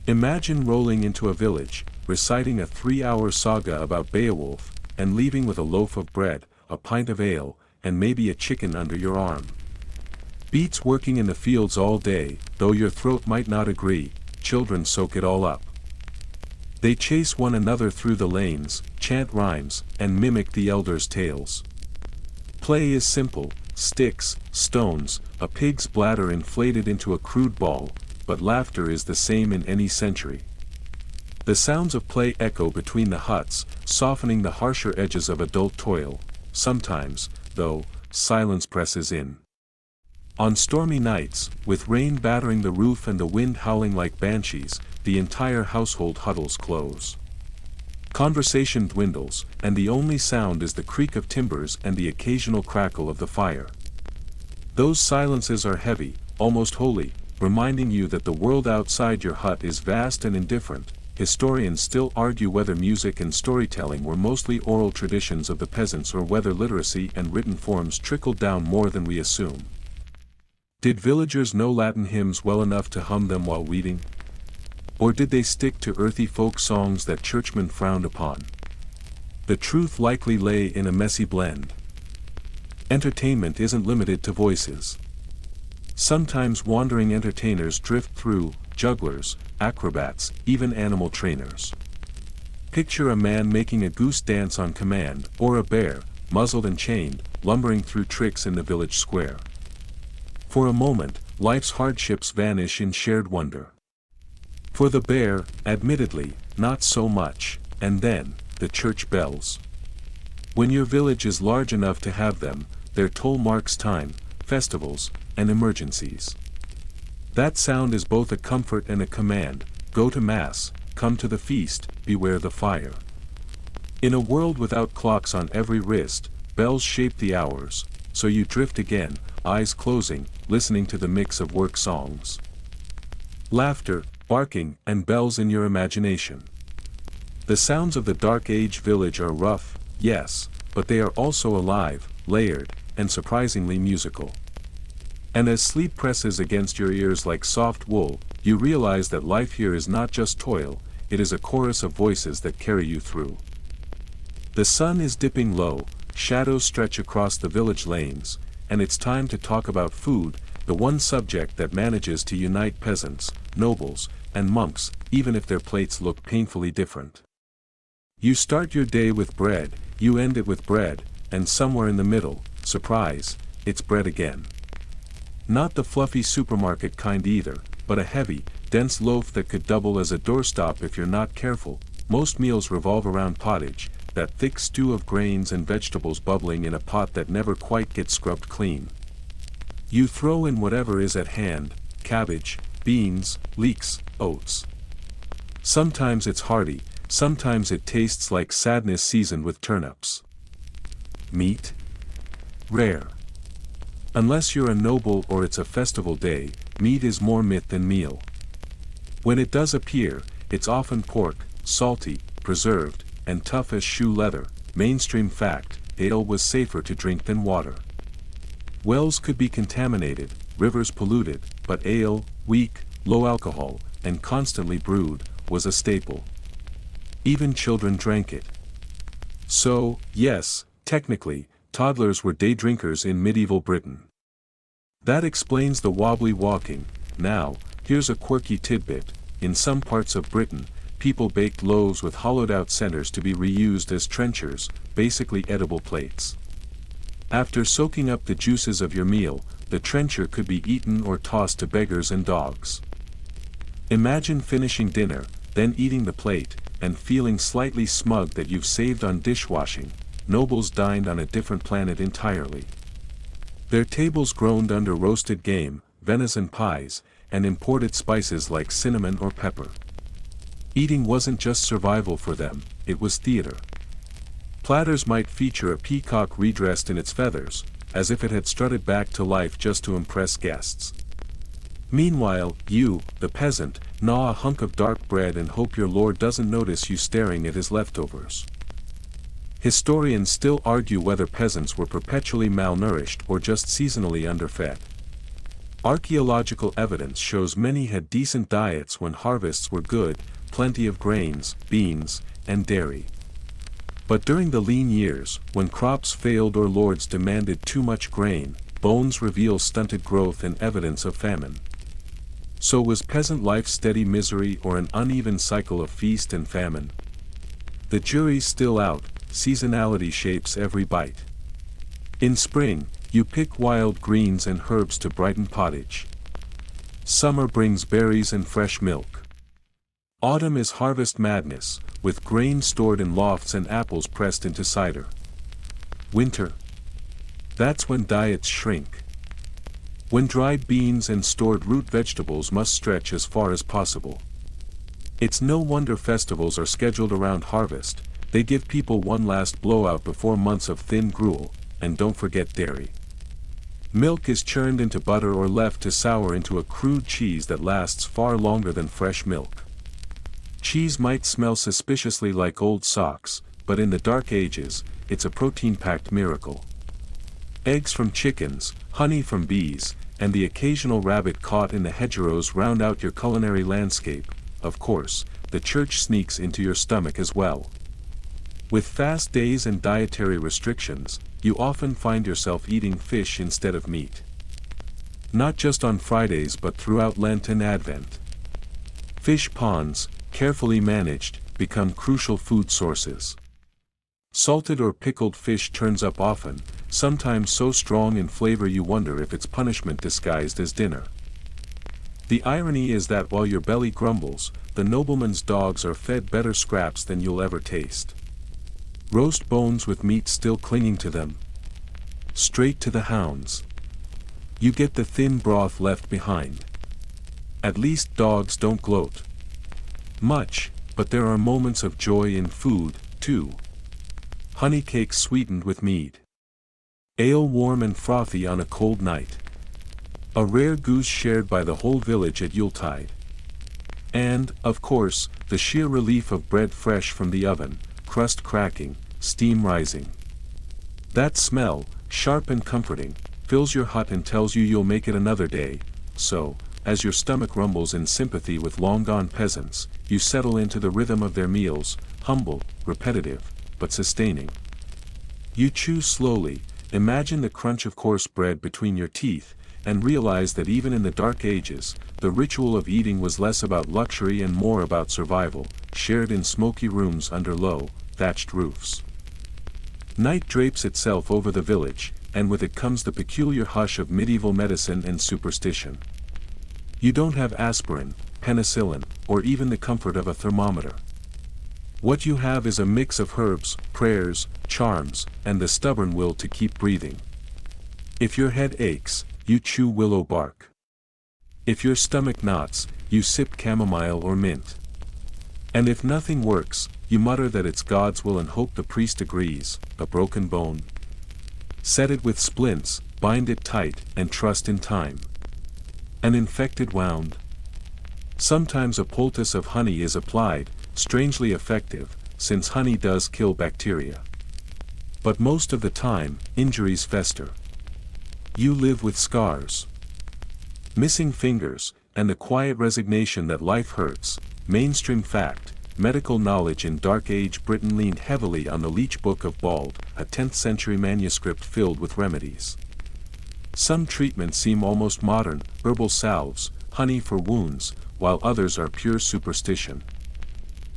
Imagine rolling into a village, reciting a 3-hour saga about Beowulf, and leaving with a loaf of bread, a pint of ale, and maybe a chicken under your arm. Beats working in the fields all day, though your throat might not agree. Children soak it all up. They chase one another through the lanes, chant rhymes, and mimic the elders' tales. Play is simple: sticks, stones, a pig's bladder inflated into a crude ball, but laughter is the same in any century. The sounds of play echo between the huts, softening the harsher edges of adult toil. Sometimes, though, silence presses in. On stormy nights, with rain battering the roof and the wind howling like banshees, the entire household huddles close. Conversation dwindles, and the only sound is the creak of timbers and the occasional crackle of the fire. Those silences are heavy, almost holy, reminding you that the world outside your hut is vast and indifferent. Historians still argue whether music and storytelling were mostly oral traditions of the peasants or whether literacy and written forms trickled down more than we assume. Did villagers know Latin hymns well enough to hum them while weeding? Or did they stick to earthy folk songs that churchmen frowned upon? The truth likely lay in a messy blend. Entertainment isn't limited to voices. Sometimes wandering entertainers drift through: jugglers, acrobats, even animal trainers. Picture a man making a goose dance on command, or a bear, muzzled and chained, lumbering through tricks in the village square. For a moment, life's hardships vanish in shared wonder. For the bear, admittedly, not so much, and then, the church bells. When your village is large enough to have them, their toll marks time, festivals, and emergencies. That sound is both a comfort and a command: go to mass, come to the feast, beware the fire. In a world without clocks on every wrist, bells shape the hours, so you drift again, eyes closing, listening to the mix of work songs. Laughter, barking, and bells in your imagination. The sounds of the Dark Age village are rough, yes, but they are also alive, layered, and surprisingly musical. And as sleep presses against your ears like soft wool, you realize that life here is not just toil, it is a chorus of voices that carry you through. The sun is dipping low, shadows stretch across the village lanes, and it's time to talk about food, the one subject that manages to unite peasants, nobles, and monks, even if their plates look painfully different. You start your day with bread, you end it with bread, and somewhere in the middle, surprise, it's bread again. Not the fluffy supermarket kind either, but a heavy, dense loaf that could double as a doorstop if you're not careful. Most meals revolve around pottage, that thick stew of grains and vegetables bubbling in a pot that never quite gets scrubbed clean. You throw in whatever is at hand: cabbage, beans, leeks, oats. Sometimes it's hearty, sometimes it tastes like sadness seasoned with turnips. Meat? Rare. Unless you're a noble or it's a festival day, meat is more myth than meal. When it does appear, it's often pork, salty, preserved, and tough as shoe leather. Mainstream fact: ale was safer to drink than water. Wells could be contaminated, rivers polluted, but ale, weak, low alcohol, and constantly brewed, was a staple. Even children drank it. So, yes, technically, toddlers were day drinkers in medieval Britain. That explains the wobbly walking. Now, here's a quirky tidbit: in some parts of Britain, people baked loaves with hollowed-out centers to be reused as trenchers, basically edible plates. After soaking up the juices of your meal, the trencher could be eaten or tossed to beggars and dogs. Imagine finishing dinner, then eating the plate, and feeling slightly smug that you've saved on dishwashing. Nobles dined on a different planet entirely. Their tables groaned under roasted game, venison pies, and imported spices like cinnamon or pepper. Eating wasn't just survival for them, it was theater. Platters might feature a peacock redressed in its feathers, as if it had strutted back to life just to impress guests. Meanwhile, you, the peasant, gnaw a hunk of dark bread and hope your lord doesn't notice you staring at his leftovers. Historians still argue whether peasants were perpetually malnourished or just seasonally underfed. Archaeological evidence shows many had decent diets when harvests were good, plenty of grains, beans, and dairy. But during the lean years, when crops failed or lords demanded too much grain, bones reveal stunted growth and evidence of famine. So was peasant life steady misery or an uneven cycle of feast and famine? The jury's still out, seasonality shapes every bite. In spring, you pick wild greens and herbs to brighten pottage. Summer brings berries and fresh milk. Autumn is harvest madness, with grain stored in lofts and apples pressed into cider. Winter. That's when diets shrink. When dried beans and stored root vegetables must stretch as far as possible. It's no wonder festivals are scheduled around harvest. They give people one last blowout before months of thin gruel, and don't forget dairy. Milk is churned into butter or left to sour into a crude cheese that lasts far longer than fresh milk. Cheese might smell suspiciously like old socks, but in the Dark Ages, it's a protein-packed miracle. Eggs from chickens, honey from bees, and the occasional rabbit caught in the hedgerows round out your culinary landscape. Of course, the church sneaks into your stomach as well. With fast days and dietary restrictions, you often find yourself eating fish instead of meat. Not just on Fridays but throughout Lent and Advent. Fish ponds, carefully managed, become crucial food sources. Salted or pickled fish turns up often, sometimes so strong in flavor you wonder if it's punishment disguised as dinner. The irony is that while your belly grumbles, the nobleman's dogs are fed better scraps than you'll ever taste. Roast bones with meat still clinging to them. Straight to the hounds. You get the thin broth left behind. At least dogs don't gloat much, but there are moments of joy in food, too. Honey cakes sweetened with mead. Ale warm and frothy on a cold night. A rare goose shared by the whole village at Yuletide. And, of course, the sheer relief of bread fresh from the oven, crust cracking, steam rising. That smell, sharp and comforting, fills your hut and tells you you'll make it another day, so, as your stomach rumbles in sympathy with long-gone peasants, you settle into the rhythm of their meals, humble, repetitive, but sustaining. You chew slowly, imagine the crunch of coarse bread between your teeth, and realize that even in the Dark Ages, the ritual of eating was less about luxury and more about survival, shared in smoky rooms under low, thatched roofs. Night drapes itself over the village, and with it comes the peculiar hush of medieval medicine and superstition. You don't have aspirin, penicillin, or even the comfort of a thermometer. What you have is a mix of herbs, prayers, charms, and the stubborn will to keep breathing. If your head aches, you chew willow bark. If your stomach knots, you sip chamomile or mint. And if nothing works, you mutter that it's God's will and hope the priest agrees. A broken bone. Set it with splints, bind it tight, and trust in time. An infected wound. Sometimes a poultice of honey is applied, strangely effective, since honey does kill bacteria. But most of the time, injuries fester. You live with scars. Missing fingers, and the quiet resignation that life hurts. Mainstream fact, medical knowledge in Dark Age Britain leaned heavily on the Leech Book of Bald, a 10th century manuscript filled with remedies. Some treatments seem almost modern, herbal salves, honey for wounds, while others are pure superstition.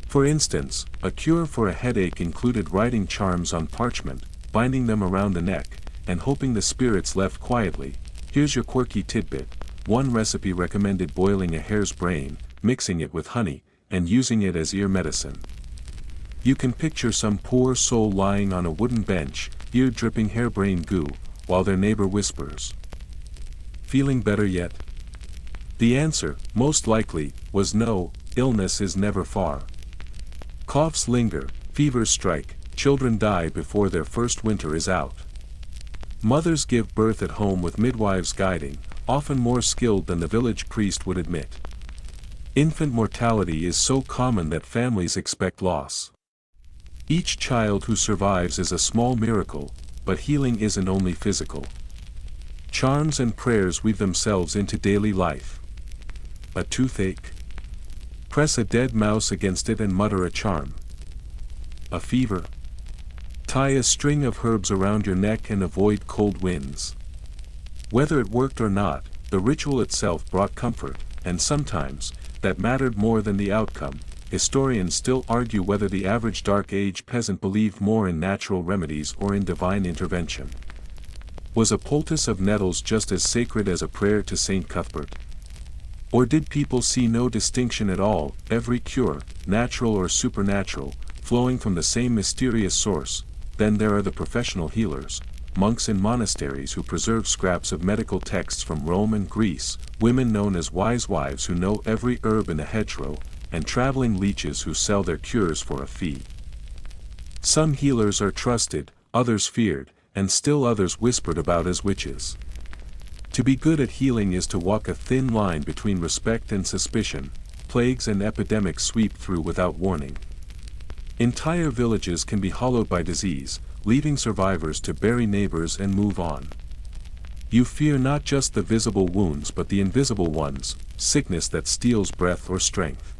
For instance, a cure for a headache included writing charms on parchment, binding them around the neck, and hoping the spirits left quietly. Here's your quirky tidbit. One recipe recommended boiling a hare's brain, mixing it with honey, and using it as ear medicine. You can picture some poor soul lying on a wooden bench, ear dripping harebrain goo, while their neighbor whispers, "Feeling better yet?" The answer, most likely, was no. Illness is never far. Coughs linger, fevers strike, children die before their first winter is out. Mothers give birth at home with midwives guiding, often more skilled than the village priest would admit. Infant mortality is so common that families expect loss. Each child who survives is a small miracle, but healing isn't only physical. Charms and prayers weave themselves into daily life. A toothache? Press a dead mouse against it and mutter a charm. A fever? Tie a string of herbs around your neck and avoid cold winds. Whether it worked or not, the ritual itself brought comfort, and sometimes, that mattered more than the outcome. Historians still argue whether the average Dark Age peasant believed more in natural remedies or in divine intervention. Was a poultice of nettles just as sacred as a prayer to Saint Cuthbert? Or did people see no distinction at all, every cure, natural or supernatural, flowing from the same mysterious source? Then there are the professional healers, monks in monasteries who preserve scraps of medical texts from Rome and Greece, women known as wise wives who know every herb in a hedgerow, and traveling leeches who sell their cures for a fee. Some healers are trusted, others feared, and still others whispered about as witches. To be good at healing is to walk a thin line between respect and suspicion. Plagues and epidemics sweep through without warning. Entire villages can be hollowed by disease, leaving survivors to bury neighbors and move on. You fear not just the visible wounds but the invisible ones, sickness that steals breath or strength.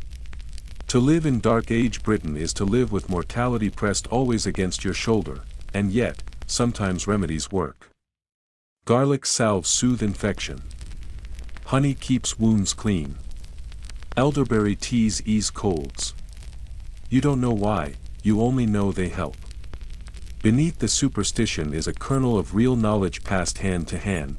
To live in Dark Age Britain is to live with mortality pressed always against your shoulder, and yet, sometimes remedies work. Garlic salves soothe infection. Honey keeps wounds clean. Elderberry teas ease colds. You don't know why, you only know they help. Beneath the superstition is a kernel of real knowledge passed hand to hand.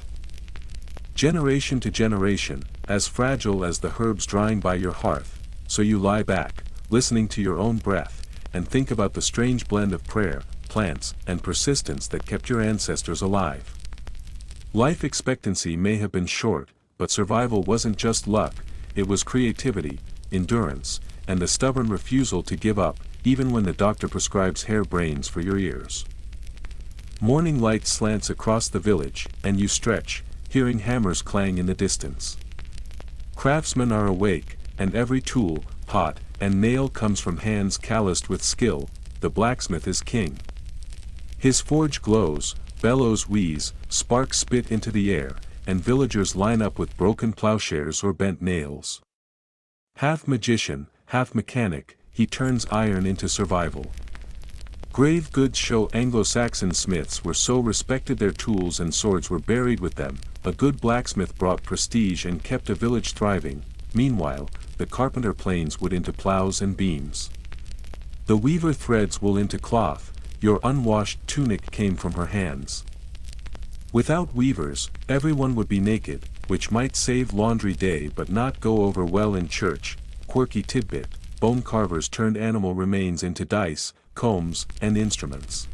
Generation to generation, as fragile as the herbs drying by your hearth. So you lie back, listening to your own breath, and think about the strange blend of prayer, plants, and persistence that kept your ancestors alive. Life expectancy may have been short, but survival wasn't just luck, it was creativity, endurance, and the stubborn refusal to give up, even when the doctor prescribes harebrains for your ears. Morning light slants across the village, and you stretch, hearing hammers clang in the distance. Craftsmen are awake, and every tool, pot, and nail comes from hands calloused with skill. The blacksmith is king. His forge glows, bellows wheeze, sparks spit into the air, and villagers line up with broken plowshares or bent nails. Half magician, half mechanic, he turns iron into survival. Grave goods show Anglo-Saxon smiths were so respected their tools and swords were buried with them. A good blacksmith brought prestige and kept a village thriving. Meanwhile, the carpenter planes wood into plows and beams. The weaver threads wool into cloth. Your unwashed tunic came from her hands. Without weavers, everyone would be naked, which might save laundry day but not go over well in church. Quirky tidbit, bone carvers turned animal remains into dice, combs, and instruments.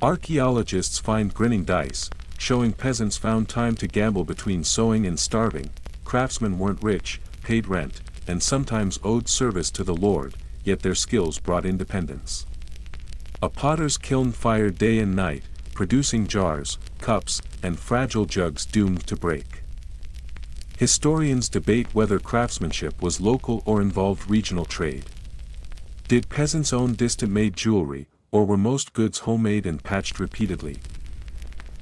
Archaeologists find grinning dice, showing peasants found time to gamble between sowing and starving. Craftsmen weren't rich, paid rent, and sometimes owed service to the Lord, yet their skills brought independence. A potter's kiln fired day and night, producing jars, cups, and fragile jugs doomed to break. Historians debate whether craftsmanship was local or involved regional trade. Did peasants own distant-made jewelry, or were most goods homemade and patched repeatedly?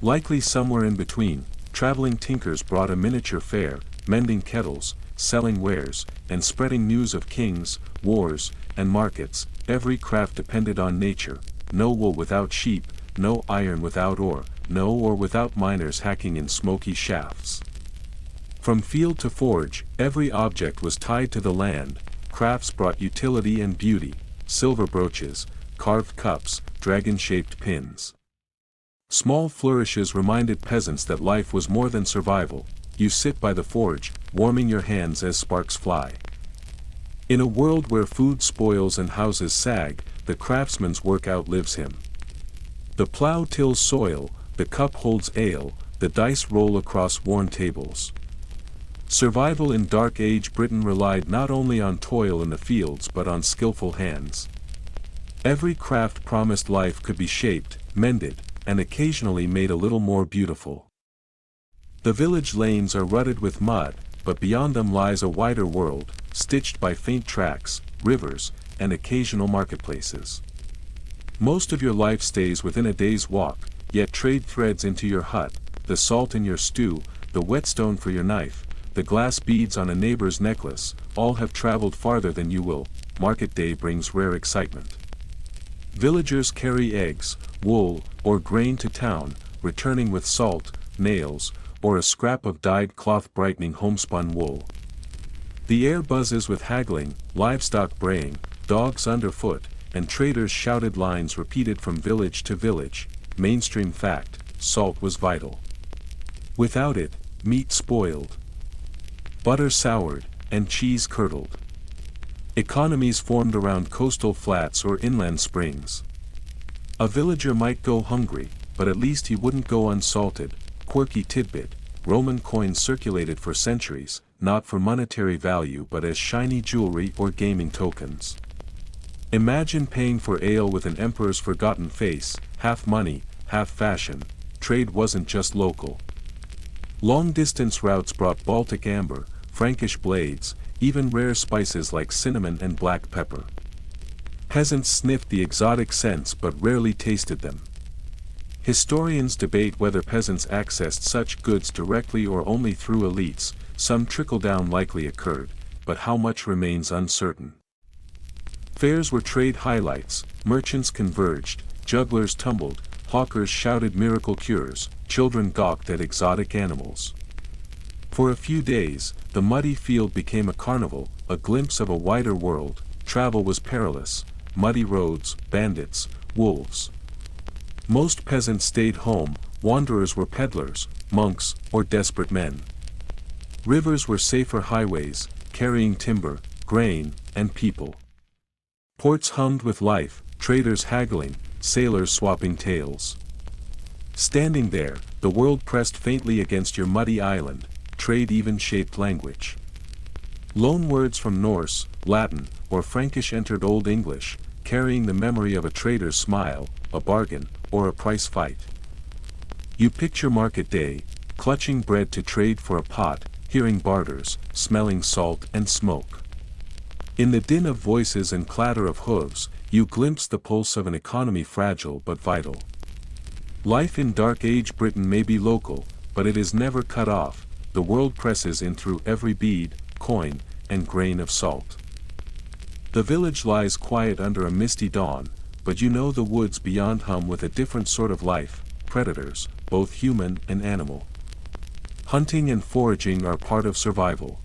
Likely somewhere in between, traveling tinkers brought a miniature fair, mending kettles, selling wares, and spreading news of kings, wars, and markets. Every craft depended on nature. No wool without sheep, no iron without ore, no ore without miners hacking in smoky shafts. From field to forge, every object was tied to the land. Crafts brought utility and beauty, silver brooches, carved cups, dragon-shaped pins. Small flourishes reminded peasants that life was more than survival. You sit by the forge, warming your hands as sparks fly. In a world where food spoils and houses sag, the craftsman's work outlives him. The plow tills soil, the cup holds ale, the dice roll across worn tables. Survival in Dark Age Britain relied not only on toil in the fields but on skillful hands. Every craft promised life could be shaped, mended, and occasionally made a little more beautiful. The village lanes are rutted with mud, but beyond them lies a wider world, stitched by faint tracks, rivers, and occasional marketplaces. Most of your life stays within a day's walk, yet trade threads into your hut, the salt in your stew, the whetstone for your knife, the glass beads on a neighbor's necklace, all have traveled farther than you will. Market day brings rare excitement. Villagers carry eggs, wool, or grain to town, returning with salt, nails, or a scrap of dyed cloth brightening homespun wool. The air buzzes with haggling, livestock braying, dogs underfoot, and traders' shouted lines repeated from village to village. Mainstream fact: salt was vital. Without it, meat spoiled, butter soured, and cheese curdled. Economies formed around coastal flats or inland springs. A villager might go hungry, but at least he wouldn't go unsalted. Quirky tidbit: Roman coins circulated for centuries, not for monetary value but as shiny jewelry or gaming tokens. Imagine paying for ale with an emperor's forgotten face, half money, half fashion. Trade wasn't just local. Long-distance routes brought Baltic amber, Frankish blades, even rare spices like cinnamon and black pepper. Peasants sniffed the exotic scents but rarely tasted them. Historians debate whether peasants accessed such goods directly or only through elites. Some trickle-down likely occurred, but how much remains uncertain. Fairs were trade highlights, merchants converged, jugglers tumbled, hawkers shouted miracle cures, children gawked at exotic animals. For a few days, the muddy field became a carnival, a glimpse of a wider world. Travel was perilous: muddy roads, bandits, wolves. Most peasants stayed home, wanderers were peddlers, monks, or desperate men. Rivers were safer highways, carrying timber, grain, and people. Ports hummed with life, traders haggling, sailors swapping tales. Standing there, the world pressed faintly against your muddy island. Trade even shaped language. Loan words from Norse, Latin, or Frankish entered Old English, carrying the memory of a trader's smile, a bargain, or a price fight. You picture market day, clutching bread to trade for a pot, hearing barters, smelling salt and smoke. In the din of voices and clatter of hooves, you glimpse the pulse of an economy fragile but vital. Life in Dark Age Britain may be local, but it is never cut off. The world presses in through every bead, coin, and grain of salt. The village lies quiet under a misty dawn, but you know the woods beyond hum with a different sort of life: predators, both human and animal. Hunting and foraging are part of survival.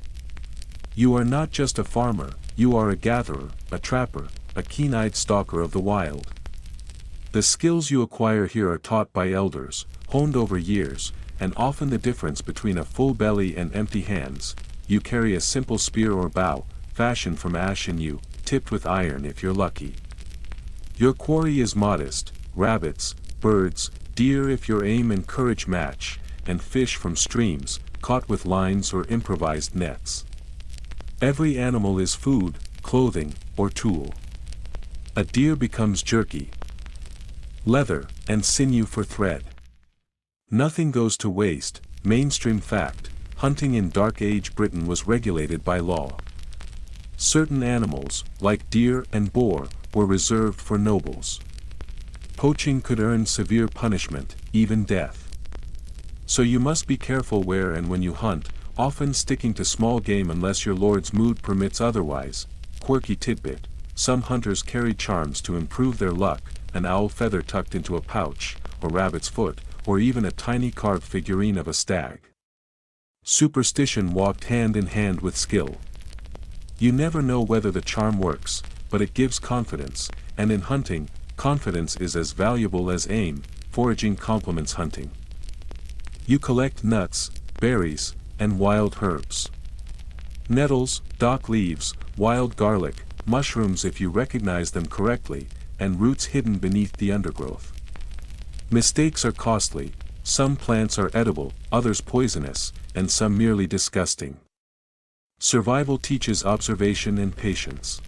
You are not just a farmer, you are a gatherer, a trapper, a keen-eyed stalker of the wild. The skills you acquire here are taught by elders, honed over years, and often the difference between a full belly and empty hands. You carry a simple spear or bow, fashioned from ash and yew, tipped with iron if you're lucky. Your quarry is modest: rabbits, birds, deer if your aim and courage match, and fish from streams, caught with lines or improvised nets. Every animal is food, clothing, or tool. A deer becomes jerky, leather, and sinew for thread. Nothing goes to waste. Mainstream fact: hunting in Dark Age Britain was regulated by law. Certain animals, like deer and boar, were reserved for nobles. Poaching could earn severe punishment, even death. So you must be careful where and when you hunt, often sticking to small game unless your lord's mood permits otherwise. Quirky tidbit: some hunters carry charms to improve their luck: an owl feather tucked into a pouch, or rabbit's foot, or even a tiny carved figurine of a stag. Superstition walked hand in hand with skill. You never know whether the charm works, but it gives confidence, and in hunting, confidence is as valuable as aim. Foraging complements hunting. You collect nuts, berries, and wild herbs. Nettles, dock leaves, wild garlic, mushrooms if you recognize them correctly, and roots hidden beneath the undergrowth. Mistakes are costly: some plants are edible, others poisonous, and some merely disgusting. Survival teaches observation and patience.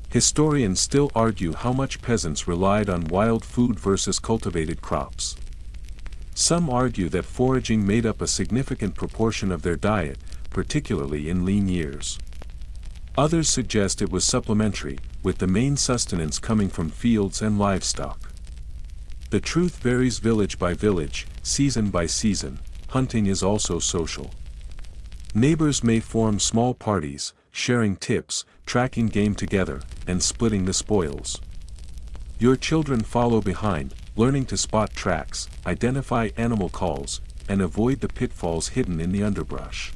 Historians still argue how much peasants relied on wild food versus cultivated crops. Some argue that foraging made up a significant proportion of their diet, particularly in lean years. Others suggest it was supplementary, with the main sustenance coming from fields and livestock. The truth varies village by village, season by season. Hunting is also social. Neighbors may form small parties, sharing tips, tracking game together, and splitting the spoils. Your children follow behind, learning to spot tracks, identify animal calls, and avoid the pitfalls hidden in the underbrush.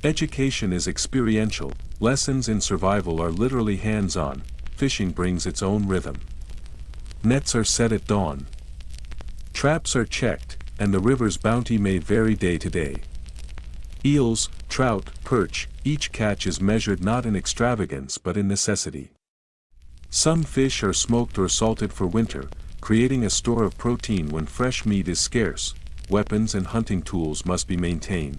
Education is experiential, lessons in survival are literally hands-on, fishing brings its own rhythm. Nets are set at dawn. Traps are checked, and the river's bounty may vary day to day. Eels, trout, perch, each catch is measured not in extravagance but in necessity. Some fish are smoked or salted for winter, creating a store of protein when fresh meat is scarce. Weapons and hunting tools must be maintained.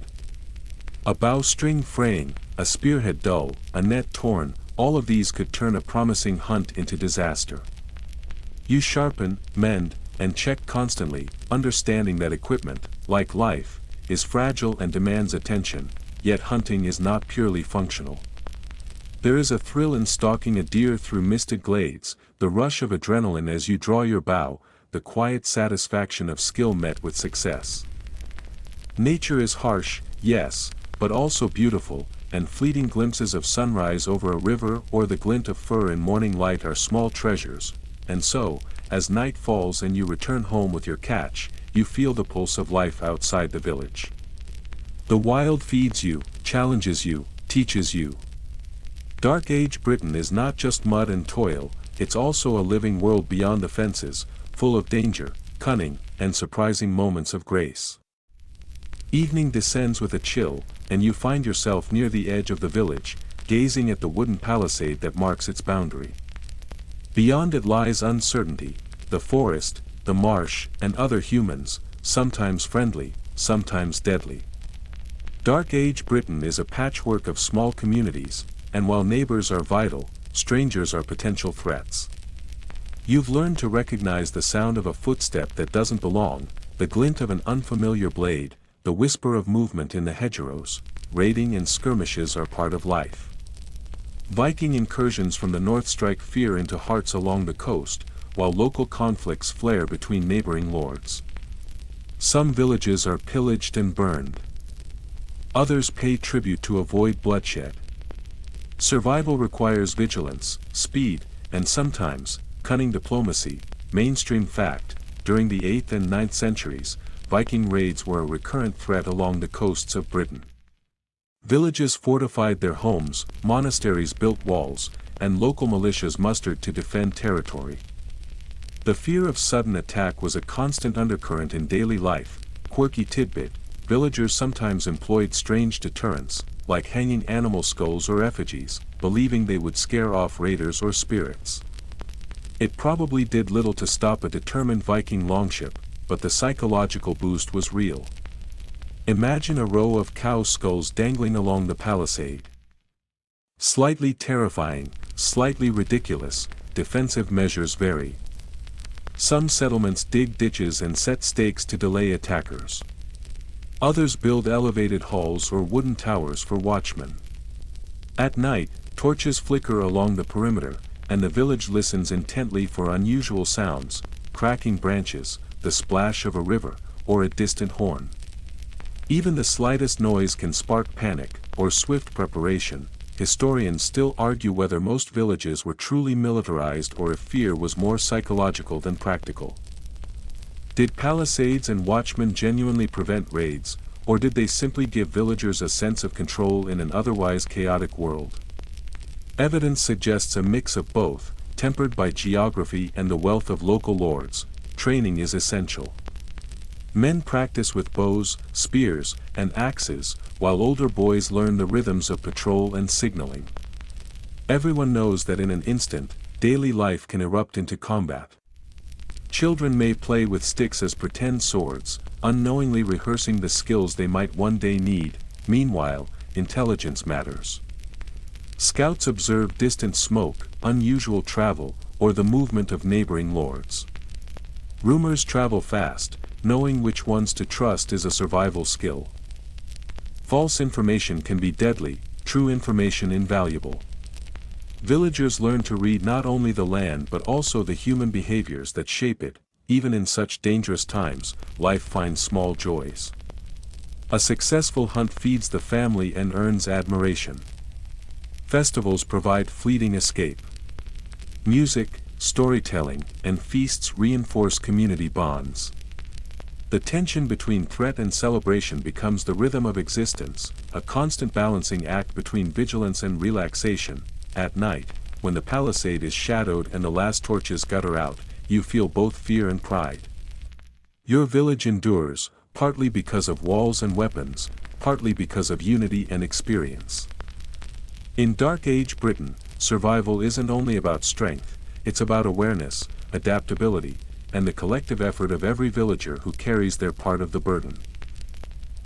A bowstring fraying, a spearhead dull, a net torn, all of these could turn a promising hunt into disaster. You sharpen, mend, and check constantly, understanding that equipment, like life, is fragile and demands attention, yet hunting is not purely functional. There is a thrill in stalking a deer through misted glades, the rush of adrenaline as you draw your bow, the quiet satisfaction of skill met with success. Nature is harsh, yes, but also beautiful, and fleeting glimpses of sunrise over a river or the glint of fur in morning light are small treasures, and so, as night falls and you return home with your catch, you feel the pulse of life outside the village. The wild feeds you, challenges you, teaches you. Dark Age Britain is not just mud and toil, it's also a living world beyond the fences, full of danger, cunning, and surprising moments of grace. Evening descends with a chill, and you find yourself near the edge of the village, gazing at the wooden palisade that marks its boundary. Beyond it lies uncertainty, the forest, the marsh, and other humans, sometimes friendly, sometimes deadly. Dark Age Britain is a patchwork of small communities, and while neighbors are vital, strangers are potential threats. You've learned to recognize the sound of a footstep that doesn't belong, the glint of an unfamiliar blade, the whisper of movement in the hedgerows. Raiding and skirmishes are part of life. Viking incursions from the north strike fear into hearts along the coast, while local conflicts flare between neighboring lords. Some villages are pillaged and burned. Others pay tribute to avoid bloodshed. Survival requires vigilance, speed, and sometimes, cunning diplomacy. Mainstream fact, during the 8th and 9th centuries, Viking raids were a recurrent threat along the coasts of Britain. Villages fortified their homes, monasteries built walls, and local militias mustered to defend territory. The fear of sudden attack was a constant undercurrent in daily life. Quirky tidbit, villagers sometimes employed strange deterrents, like hanging animal skulls or effigies, believing they would scare off raiders or spirits. It probably did little to stop a determined Viking longship, but the psychological boost was real. Imagine a row of cow skulls dangling along the palisade. Slightly terrifying, slightly ridiculous, defensive measures vary. Some settlements dig ditches and set stakes to delay attackers. Others build elevated halls or wooden towers for watchmen. At night, torches flicker along the perimeter, and the village listens intently for unusual sounds, cracking branches, the splash of a river, or a distant horn. Even the slightest noise can spark panic, or swift preparation. Historians still argue whether most villages were truly militarized or if fear was more psychological than practical. Did palisades and watchmen genuinely prevent raids, or did they simply give villagers a sense of control in an otherwise chaotic world? Evidence suggests a mix of both, tempered by geography and the wealth of local lords. Training is essential. Men practice with bows, spears, and axes, while older boys learn the rhythms of patrol and signaling. Everyone knows that in an instant, daily life can erupt into combat. Children may play with sticks as pretend swords, unknowingly rehearsing the skills they might one day need. Meanwhile, intelligence matters. Scouts observe distant smoke, unusual travel, or the movement of neighboring lords. Rumors travel fast, knowing which ones to trust is a survival skill. False information can be deadly, true information invaluable. Villagers learn to read not only the land but also the human behaviors that shape it. Even in such dangerous times, life finds small joys. A successful hunt feeds the family and earns admiration. Festivals provide fleeting escape. Music, storytelling, and feasts reinforce community bonds. The tension between threat and celebration becomes the rhythm of existence, a constant balancing act between vigilance and relaxation. At night, when the palisade is shadowed and the last torches gutter out, you feel both fear and pride. Your village endures, partly because of walls and weapons, partly because of unity and experience. In Dark Age Britain, survival isn't only about strength, it's about awareness, adaptability, and the collective effort of every villager who carries their part of the burden.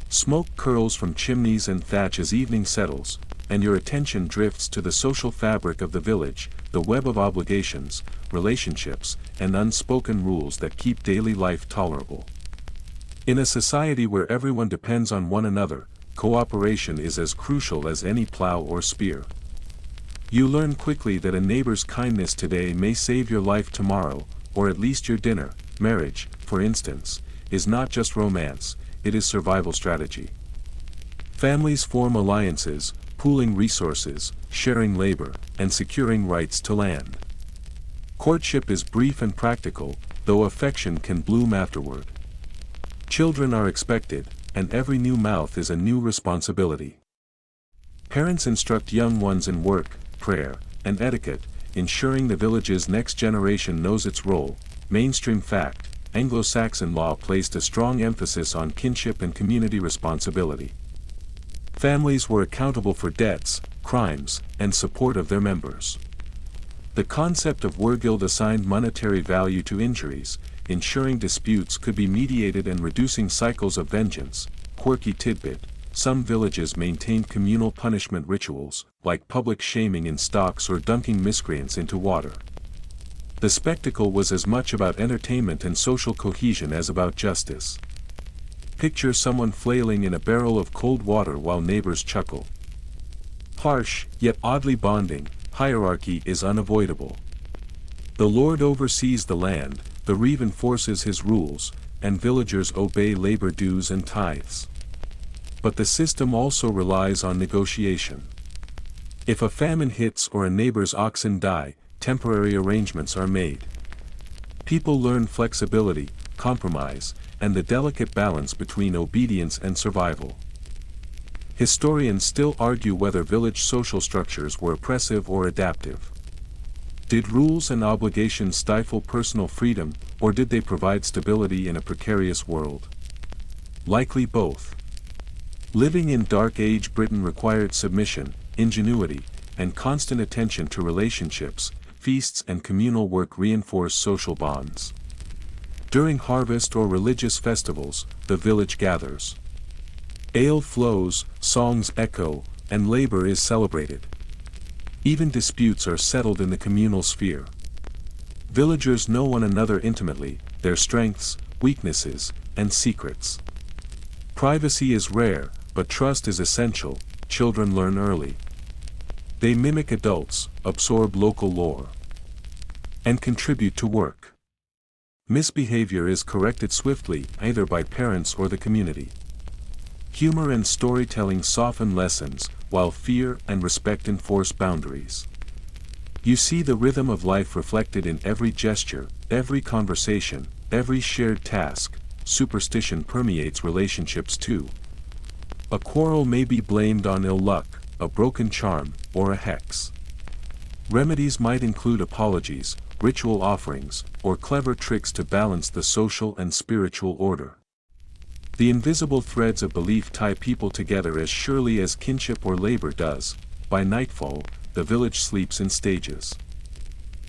Smoke curls from chimneys and thatch as evening settles, and your attention drifts to the social fabric of the village, the web of obligations, relationships, and unspoken rules that keep daily life tolerable. In a society where everyone depends on one another, cooperation is as crucial as any plow or spear. You learn quickly that a neighbor's kindness today may save your life tomorrow, or at least your dinner. Marriage, for instance, is not just romance, it is survival strategy. Families form alliances, pooling resources, sharing labor, and securing rights to land. Courtship is brief and practical, though affection can bloom afterward. Children are expected, and every new mouth is a new responsibility. Parents instruct young ones in work, prayer, and etiquette, ensuring the village's next generation knows its role. Mainstream fact: Anglo-Saxon law placed a strong emphasis on kinship and community responsibility. Families were accountable for debts, crimes, and support of their members. The concept of wergild assigned monetary value to injuries, ensuring disputes could be mediated and reducing cycles of vengeance. Quirky tidbit: some villages maintained communal punishment rituals, like public shaming in stocks or dunking miscreants into water. The spectacle was as much about entertainment and social cohesion as about justice. Picture someone flailing in a barrel of cold water while neighbors chuckle. Harsh, yet oddly bonding, hierarchy is unavoidable. The lord oversees the land, the reeve enforces his rules, and villagers obey labor dues and tithes. But the system also relies on negotiation. If a famine hits or a neighbor's oxen die, temporary arrangements are made. People learn flexibility, compromise, and the delicate balance between obedience and survival. Historians still argue whether village social structures were oppressive or adaptive. Did rules and obligations stifle personal freedom, or did they provide stability in a precarious world? Likely both. Living in Dark Age Britain required submission, ingenuity, and constant attention to relationships. Feasts and communal work reinforce social bonds. During harvest or religious festivals, the village gathers. Ale flows, songs echo, and labor is celebrated. Even disputes are settled in the communal sphere. Villagers know one another intimately, their strengths, weaknesses, and secrets. Privacy is rare, but trust is essential. Children learn early. They mimic adults, absorb local lore, and contribute to work. Misbehavior is corrected swiftly, either by parents or the community. Humor and storytelling soften lessons, while fear and respect enforce boundaries. You see the rhythm of life reflected in every gesture, every conversation, every shared task. Superstition permeates relationships too. A quarrel may be blamed on ill luck, a broken charm, or a hex. Remedies might include apologies, ritual offerings, or clever tricks to balance the social and spiritual order. The invisible threads of belief tie people together as surely as kinship or labor does. By nightfall, the village sleeps in stages.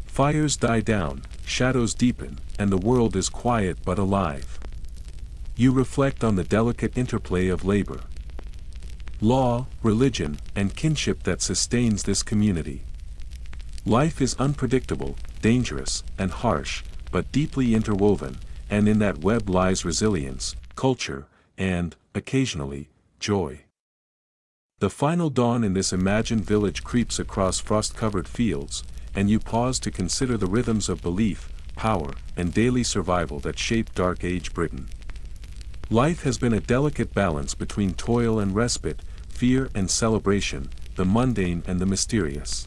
Fires die down, shadows deepen, and the world is quiet but alive. You reflect on the delicate interplay of labor, law, religion, and kinship that sustains this community. Life is unpredictable, dangerous, and harsh, but deeply interwoven, and in that web lies resilience, culture, and, occasionally, joy. The final dawn in this imagined village creeps across frost-covered fields, and you pause to consider the rhythms of belief, power, and daily survival that shape Dark Age Britain. Life has been a delicate balance between toil and respite, fear and celebration, the mundane and the mysterious.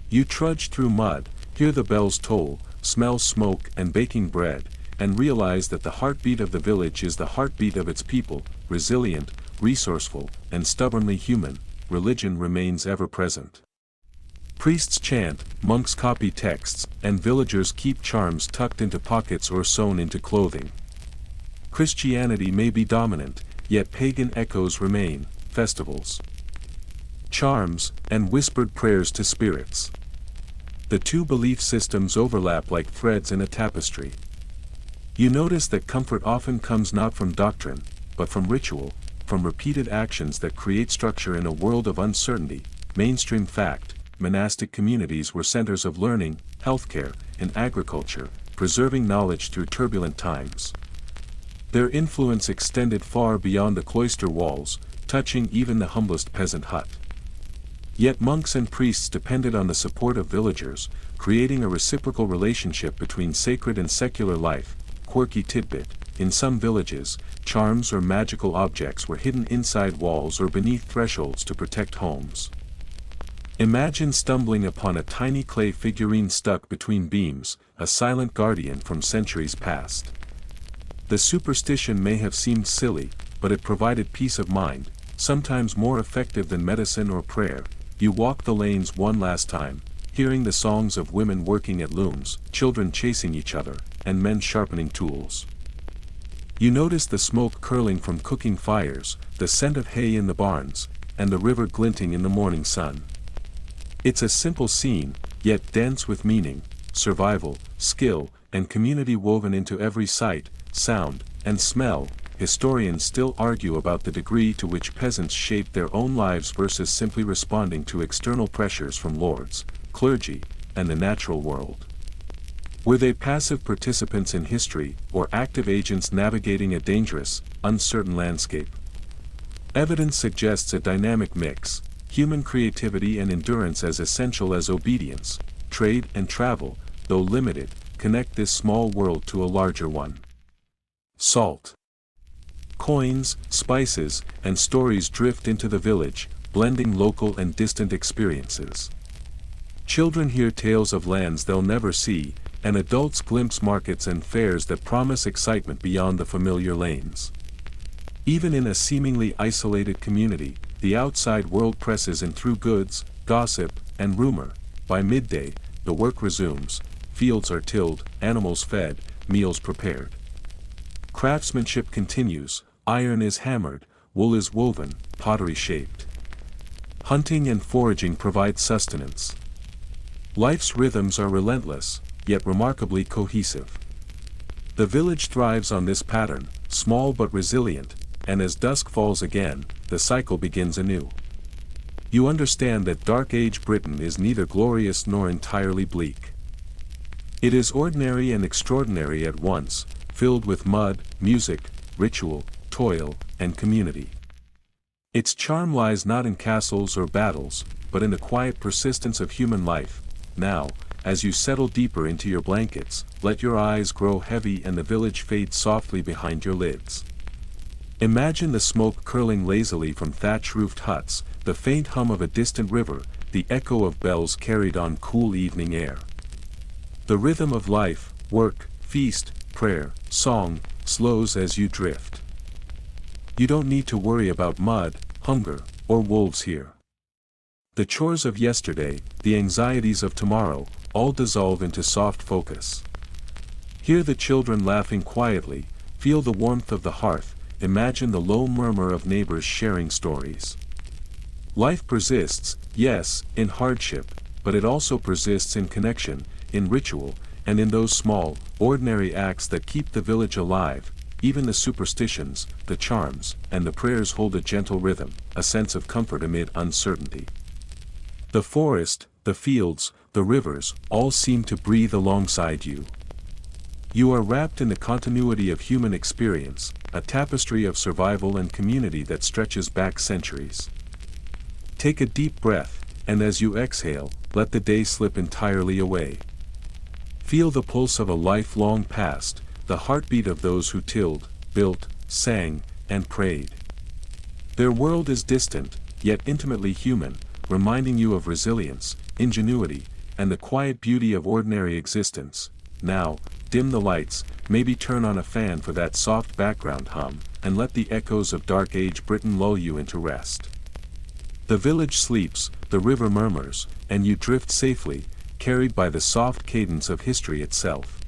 You trudge through mud, Hear the bells toll, smell smoke and baking bread, and realize that the heartbeat of the village is the heartbeat of its people, resilient, resourceful, and stubbornly human. Religion remains ever present. Priests chant, monks copy texts, and villagers keep charms tucked into pockets or sewn into clothing. Christianity may be dominant, yet pagan echoes remain, festivals, charms, and whispered prayers to spirits. The two belief systems overlap like threads in a tapestry. You notice that comfort often comes not from doctrine, but from ritual, from repeated actions that create structure in a world of uncertainty. Mainstream fact: monastic communities were centers of learning, healthcare, and agriculture, preserving knowledge through turbulent times. Their influence extended far beyond the cloister walls, touching even the humblest peasant hut. Yet monks and priests depended on the support of villagers, creating a reciprocal relationship between sacred and secular life. Quirky tidbit: in some villages, charms or magical objects were hidden inside walls or beneath thresholds to protect homes. Imagine stumbling upon a tiny clay figurine stuck between beams, a silent guardian from centuries past. The superstition may have seemed silly, but it provided peace of mind, sometimes more effective than medicine or prayer. You walk the lanes one last time, hearing the songs of women working at looms, children chasing each other, and men sharpening tools. You notice the smoke curling from cooking fires, the scent of hay in the barns, and the river glinting in the morning sun. It's a simple scene, yet dense with meaning, survival, skill, and community woven into every sight, sound, and smell. Historians still argue about the degree to which peasants shaped their own lives versus simply responding to external pressures from lords, clergy, and the natural world. Were they passive participants in history, or active agents navigating a dangerous, uncertain landscape? Evidence suggests a dynamic mix: human creativity and endurance as essential as obedience. Trade and travel, though limited, connect this small world to a larger one. Salt, coins, spices, and stories drift into the village, blending local and distant experiences. Children hear tales of lands they'll never see, and adults glimpse markets and fairs that promise excitement beyond the familiar lanes. Even in a seemingly isolated community, the outside world presses in through goods, gossip, and rumor. By midday, the work resumes: fields are tilled, animals fed, meals prepared. Craftsmanship continues: iron is hammered, wool is woven, pottery shaped. Hunting and foraging provide sustenance. Life's rhythms are relentless, yet remarkably cohesive. The village thrives on this pattern, small but resilient, and as dusk falls again, the cycle begins anew. You understand that Dark Age Britain is neither glorious nor entirely bleak. It is ordinary and extraordinary at once, filled with mud, music, ritual, toil, and community. Its charm lies not in castles or battles, but in the quiet persistence of human life. Now, as you settle deeper into your blankets, let your eyes grow heavy and the village fade softly behind your lids. Imagine the smoke curling lazily from thatch-roofed huts, the faint hum of a distant river, the echo of bells carried on cool evening air. The rhythm of life, work, feast, prayer, song, slows as you drift. You don't need to worry about mud, hunger, or wolves here. The chores of yesterday, the anxieties of tomorrow, all dissolve into soft focus. Hear the children laughing quietly, feel the warmth of the hearth, imagine the low murmur of neighbors sharing stories. Life persists, yes, in hardship, but it also persists in connection, in ritual, and in those small, ordinary acts that keep the village alive. Even the superstitions, the charms, and the prayers hold a gentle rhythm, a sense of comfort amid uncertainty. The forest, the fields, the rivers, all seem to breathe alongside you. You are wrapped in the continuity of human experience, a tapestry of survival and community that stretches back centuries. Take a deep breath, and as you exhale, let the day slip entirely away. Feel the pulse of a life long past, the heartbeat of those who tilled, built, sang, and prayed. Their world is distant, yet intimately human, reminding you of resilience, ingenuity, and the quiet beauty of ordinary existence. Now, dim the lights, maybe turn on a fan for that soft background hum, and let the echoes of Dark Age Britain lull you into rest. The village sleeps, the river murmurs, and you drift safely, carried by the soft cadence of history itself.